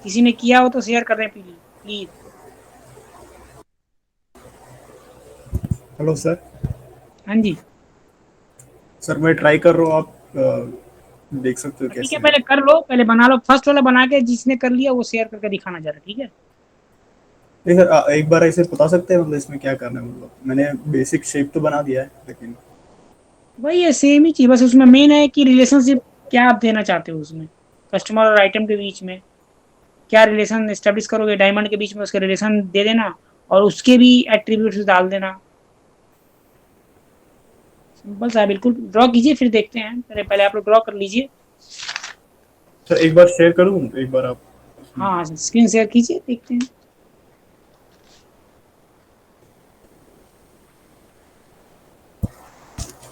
किसी ने किया हो तो शेयर कर दें प्लीज प्लीज। Hello sir. हाँ जी। सर मैं ट्राई कर रहा हूँ, आप देख सकते हो ठीक है, कैसे है। पहले कर लो, पहले बना लो, फर्स्ट वाला बना के जिसने कर लिया वो शेयर करके दिखाना जरा, ठीक है? नहीं सर, एक बार ऐसे बता सकते हैं मतलब इसमें क्या करना है? मतलब मैंने बेसिक शेप तो बना दिया है लेकिन वही है, सेम ही चीज, बस उसमें मेन है कि रिलेशनशिप क्या आप देना चाहते हो उसमें, कस्टमर और आइटम के बीच में क्या रिलेशन एस्टेब्लिश करोगे, डायमंड के बीच में उसके रिलेशन दे देना और उसके भी एट्रीब्यूट्स डाल देना। सिंपल सा है, बिल्कुल ड्रॉ कीजिए फिर देखते हैं, पहले पहले आप लोग ड्रॉ कर लीजिए। सर एक बार शेयर करूँ, एक बार आप हाँ, स्क्रीन शेयर कीजिए, देखते हैं।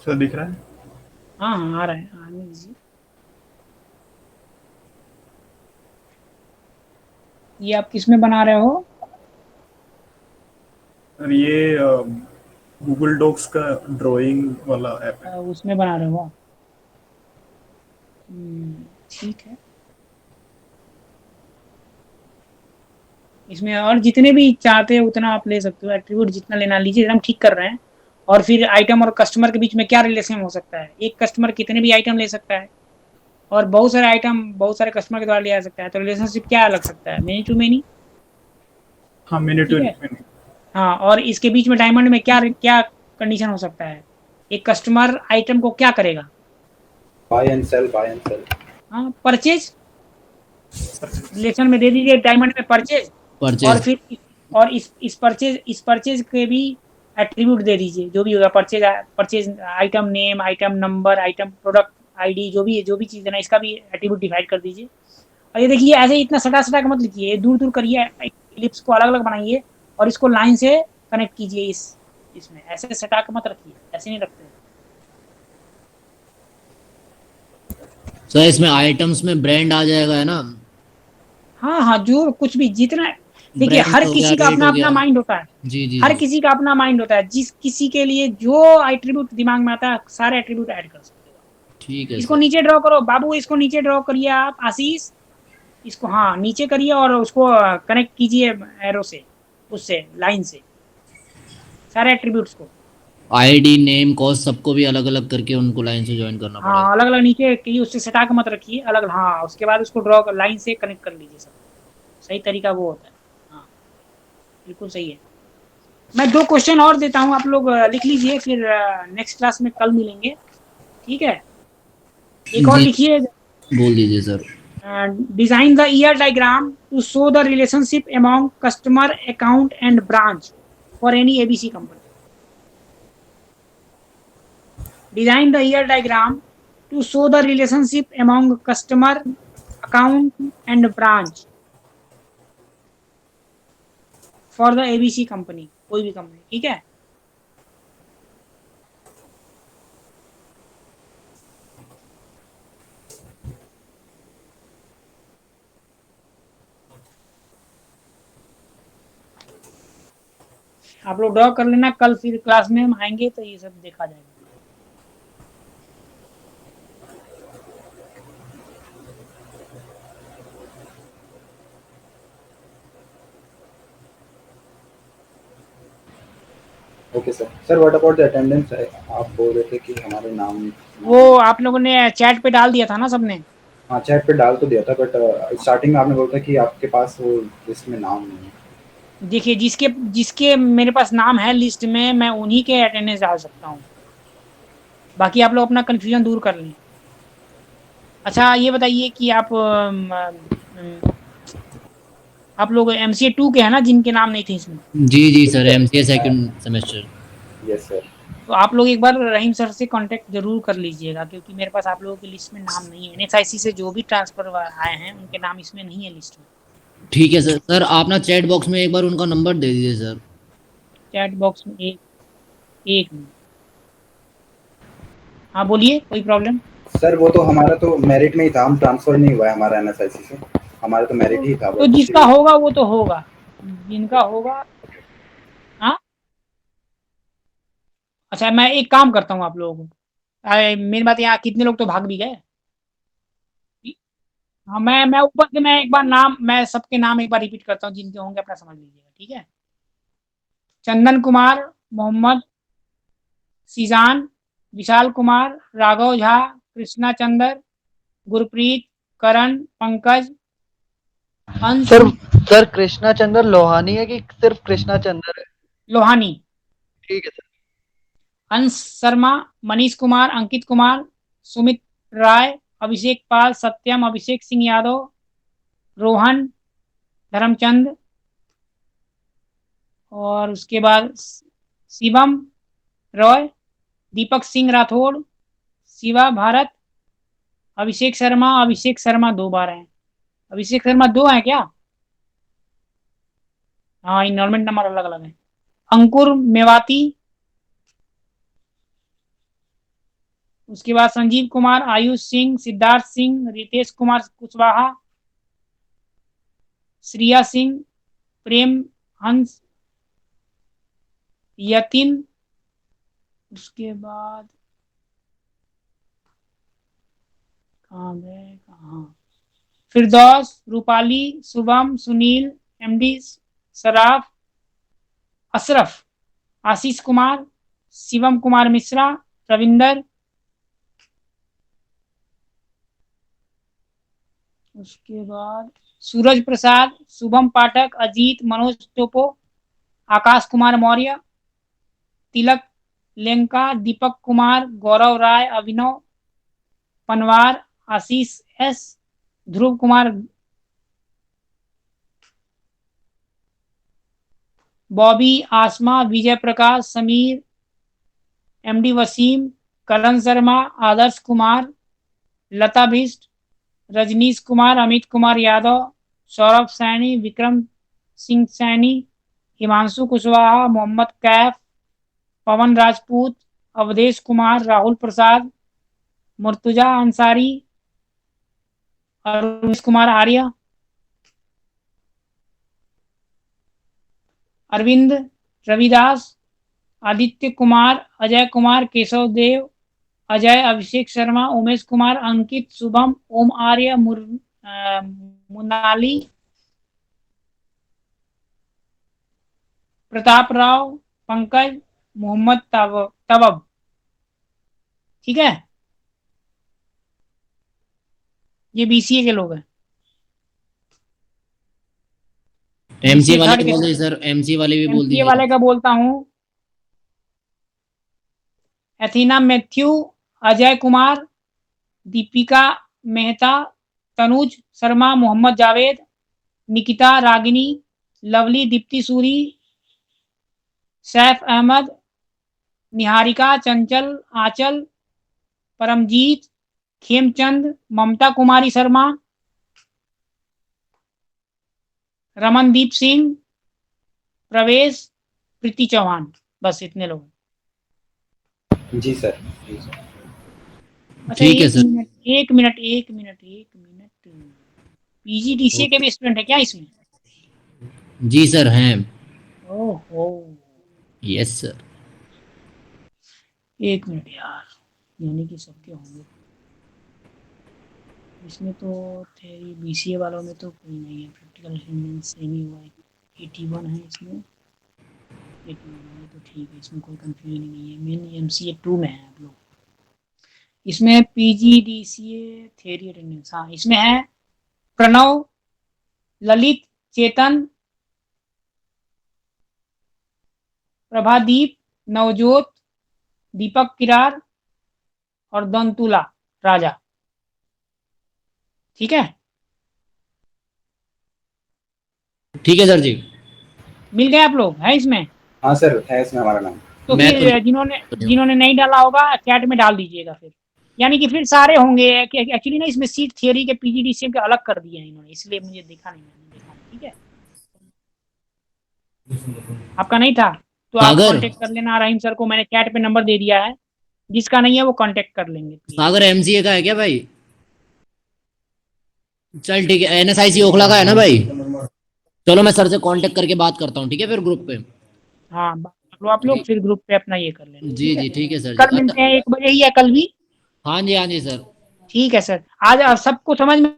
सर दिख रहा है? हाँ हाँ, आ रहा है, आने दीजिए। ये आप किस में बना रहे हो? सर ये गूगल डॉक्स का ड्राइंग वाला ऐप है। उसमें बना रहे हो आप? ठीक है। इसमें और जितने भी चाहते हो उतना आप ले सकते हो, एट्रीब्यूट जितना लेना लीजिए, हम ठीक कर रहे हैं। और फिर आइटम और कस्टमर के बीच में क्या रिलेशन हो सकता है, एक कस्टमर कितने भी आइटम ले सकता है और बहुत सारे आइटम बहुत सारे कस्टमर के द्वारा लिया जा सकता है, तो रिलेशनशिप क्या लग सकता है, मेनी टू मेनी। हाँ, मिनट टू ठीक है। मिनट। हाँ, और इसके बीच में डायमंड में क्या क्या कंडीशन हो सकता है, एक कस्टमर आइटम को क्या करेगा? Buy and sell, buy and sell. हाँ, परचेज, रिलेशन में दे दीजिए डायमंड में परचेज। और परचेज। फिर और इस परचेज के भी एट्रीब्यूट दे दीजिए, जो भी होगा purchase, purchase item name, item number, item product ID, जो भी चीज़ है ना, इसका भी एट्रीब्यूट डिवाइड कर दीजिए। और ये देखिए, ऐसे इतना सटा सटा के मत लिखिए, दूर दूर करिए, एलिप्स को अलग अलग बनाइए और इसको लाइन से कनेक्ट कीजिए, इसमें ऐसे सटा के मत रखिए, ऐसे नहीं रखते। सर इसमें आइटम्स में ब्रांड आ जाएगा है ना? हाँ हाँ, जो कुछ भी जितना, देखिए ब्रांड हर हो गया, किसी का रेट अपना हो अपना गया। माइंड होता है। जी जी हर जी। किसी का अपना माइंड होता है, जिस किसी के लिए जो एट्रीब्यूट दिमाग में आता है सारे एट्रीब्यूट ऐड कर सकते हो। ठीक है इसको सर। नीचे ड्रॉ करो बाबू, इसको नीचे ड्रॉ करिए आप आशीष, इसको हाँ नीचे करिए और उसको कनेक्ट कीजिए एरो से, उससे लाइन से सारे एट्रीब्यूट्स को। आईडी नेम कॉस्ट सबको भी अलग अलग करके उनको लाइन से ज्वाइन करना पड़ेगा। हाँ, अलग अलग नीचे की, उससे सटा के मत रखिए अलग, हाँ उसके बाद उसको ड्रॉ लाइन से कनेक्ट कर लीजिए सब। सही तरीका वो होता है। हाँ, बिल्कुल सही है। मैं 2 क्वेश्चन और देता हूँ, आप लोग लिख लीजिए, फिर नेक्स्ट क्लास में कल मिलेंगे, ठीक है? एक और जी लिखिए, बोल दीजिए sir. Design the ER diagram to show the relationship among customer account and branch for any ABC company. Design the ER diagram to show the relationship among customer account and branch for the ABC company, कोई भी company, ठीक है? आप लोग draw कर लेना, कल फिर क्लास में हम आएंगे तो ये सब देखा जाएगा। Okay, sir. Sir, what about the attendance? आप बोल रहे थे कि हमारे नाम। वो आप लोगों ने चैट पे डाल दिया था ना सबने? हाँ, चैट पे डाल तो दिया था, बट स्टार्टिंग में आपने बोला था कि आपके पास वो लिस्ट में नाम नहीं है। देखिए, जिसके जिसके मेरे पास नाम है लिस्ट में, मैं उन्हीं के अटेंडेंस डाल सकता हूँ, बाकी आप लोग अपना कंफ्यूजन दूर कर लें। अच्छा ये बताइए कि आप लोग MCA 2 के हैं ना, जिनके नाम नहीं थे इसमें? जी sir, MCA second semester. Yes sir. तो आप लोग एक बार रहीम सर से कांटेक्ट जरूर कर लीजिएगा, क्योंकि मेरे पास आप लोगों की लिस्ट में नाम नहीं है। NSIC से जो भी ट्रांसफर आए हैं उनके नाम इसमें नहीं है लिस्ट में। ठीक है सर। सर आप ना चैट बॉक्स में एक बार उनका नंबर दे दीजिए सर। चैट बॉक्स में एक मिनट। हाँ बोलिए, कोई प्रॉब्लम? सर वो तो हमारा तो मेरिट में ही था, हम ट्रांसफर नहीं हुआ है हमारा NSIC से, हमारा तो मेरिट ही था तो बस जिसका इसीलिए। होगा वो तो होगा, जिनका होगा। हाँ अच्छा, मैं एक काम करता हूँ आप लोगों को। मेरी बात, यहाँ कितने लोग तो भाग भी गए। हाँ मैं ऊपर से मैं एक बार नाम, मैं सबके नाम एक बार रिपीट करता हूँ, जिनके होंगे अपना समझ लीजिएगा, ठीक है? चंदन कुमार, मोहम्मद सीजान, विशाल कुमार, राघव झा, कृष्णा चंद्र, गुरप्रीत, करण, पंकज, अंश सर सर कृष्णा चंद्र लोहानी है कि सिर्फ कृष्णा चंद्र है? लोहानी, ठीक है सर। अंश शर्मा, मनीष कुमार, अंकित कुमार, सुमित राय, अभिषेक पाल, सत्यम, अभिषेक सिंह यादव, रोहन, धर्मचंद, और उसके बाद शिवम रॉय, दीपक सिंह राठौड़, शिवा भारत, अभिषेक शर्मा 2 बार हैं। अभिषेक शर्मा 2 हैं क्या? हाँ, इनरोलमेंट नंबर अलग अलग है। अंकुर मेवाती, उसके बाद संजीव कुमार, आयुष सिंह, सिद्धार्थ सिंह, रितेश कुमार कुशवाहा, श्रिया सिंह, प्रेम हंस, यतिन, उसके बाद कहाँ गए, कहाँ, फिरदौस, रूपाली, शुभम, सुनील, MD सराफ, अशरफ, आशीष कुमार, शिवम कुमार मिश्रा, रविंदर, उसके बाद सूरज प्रसाद, शुभम पाठक, अजीत, मनोज टोपो, आकाश कुमार मौर्य, तिलक लेंका, दीपक कुमार, गौरव राय, अभिनव पनवार, आशीष S, ध्रुव कुमार, बॉबी, आसमा, विजय प्रकाश, समीर, MD वसीम, करण शर्मा, आदर्श कुमार, लता बिष्ट, रजनीश कुमार, अमित कुमार यादव, सौरभ सैनी, विक्रम सिंह सैनी, हिमांशु कुशवाहा, मोहम्मद कैफ, पवन राजपूत, अवधेश कुमार, राहुल प्रसाद, मुर्तुजा अंसारी, अरुण कुमार आर्य, अरविंद रविदास, आदित्य कुमार, अजय कुमार, केशव देव, अजय, अभिषेक शर्मा, उमेश कुमार, अंकित, शुभम, ओम आर्य, मुनाली, प्रताप राव, पंकज, मोहम्मद तबब। ठीक है, ये BCA के लोग हैं। MC वाले थर्ड का के बोल दीजिए सर, MC वाले भी बोल MCA दीजिए। वाले का बोलता हूँ। एथीना मैथ्यू, अजय कुमार, दीपिका मेहता, तनुज शर्मा, मोहम्मद जावेद, निकिता रागिनी, लवली, दीप्ति सूरी, सैफ अहमद, निहारिका, चंचल, आंचल, परमजीत, खेमचंद, ममता कुमारी शर्मा, रमनदीप सिंह, प्रवेश, प्रीति चौहान। बस इतने लोग। जी सर, जी सर। अच्छा ठीक है सर। एक मिनट PGDCA के भी स्टूडेंट है क्या इसमें? जी सर हैं। ओहो, यस सर। एक मिनट यार, यानी कि सबके होंगे इसमें तो। थेरी BCA वालों में तो कोई नहीं है, प्रैक्टिकल सेमी हुआ है, 81 है इसमें, 81 है तो ठीक है, इसमें कोई कंफ्यूजन ही नहीं है। मेन MCA 2 में है आप लोग। इसमें PGDCA थेरी अटेंडेंस, हाँ इसमें है प्रणव, ललित, चेतन, प्रभादीप, नवजोत, दीपक किरार और दंतुला राजा। ठीक है, ठीक है सर जी। मिल गए आप लोग, है इसमें? हाँ सर, है इसमें हमारा नाम। तो मैं फिर तो जिन्होंने नहीं डाला होगा चैट में डाल दीजिएगा फिर, यानी कि फिर सारे होंगे। एक्चुअली ना इसमें सीट थियरी के पीजीडीसीएम के अलग कर दिए हैं इन्होंने, इसलिए मुझे देखा नहीं, मैंने देखा नहीं, ठीक है। आपका नहीं था तो आप सागर। कांटेक्ट कर लेना रहीम सर को, मैंने चैट पे नंबर दे दिया है, जिसका नहीं है वो कांटेक्ट कर लेंगे please। सागर एमसीए का है क्या भाई? चल ठीक है, एनएसआईसी ओखला का है ना भाई? चलो मैं सर से कांटेक्ट करके बात करता हूँ, ठीक है फिर ग्रुप पे। हाँ बात कर लो आप लोग, फिर ग्रुप पे अपना ये कर लेना। जी जी ठीक है सर कल जी। मिलते हैं 1 बजे ही है कल भी? हाँ जी सर। ठीक है सर, आज आप सबको समझ में?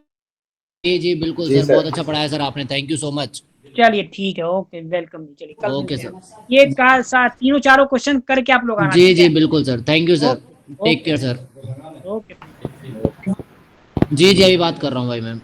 जी जी बिल्कुल जी सर, सर। बहुत अच्छा पढ़ाया सर आपने, थैंक यू सो मच। चलिए ठीक है, ओके वेलकम। चलिए कल ओके मिलते हैं। सर। ये तीनों चारों क्वेश्चन करके आप लोग आना, जी ठीक जी है? बिल्कुल sir, thank you sir, take care sir. Okay. जी अभी बात कर रहा हूँ भाई मैं।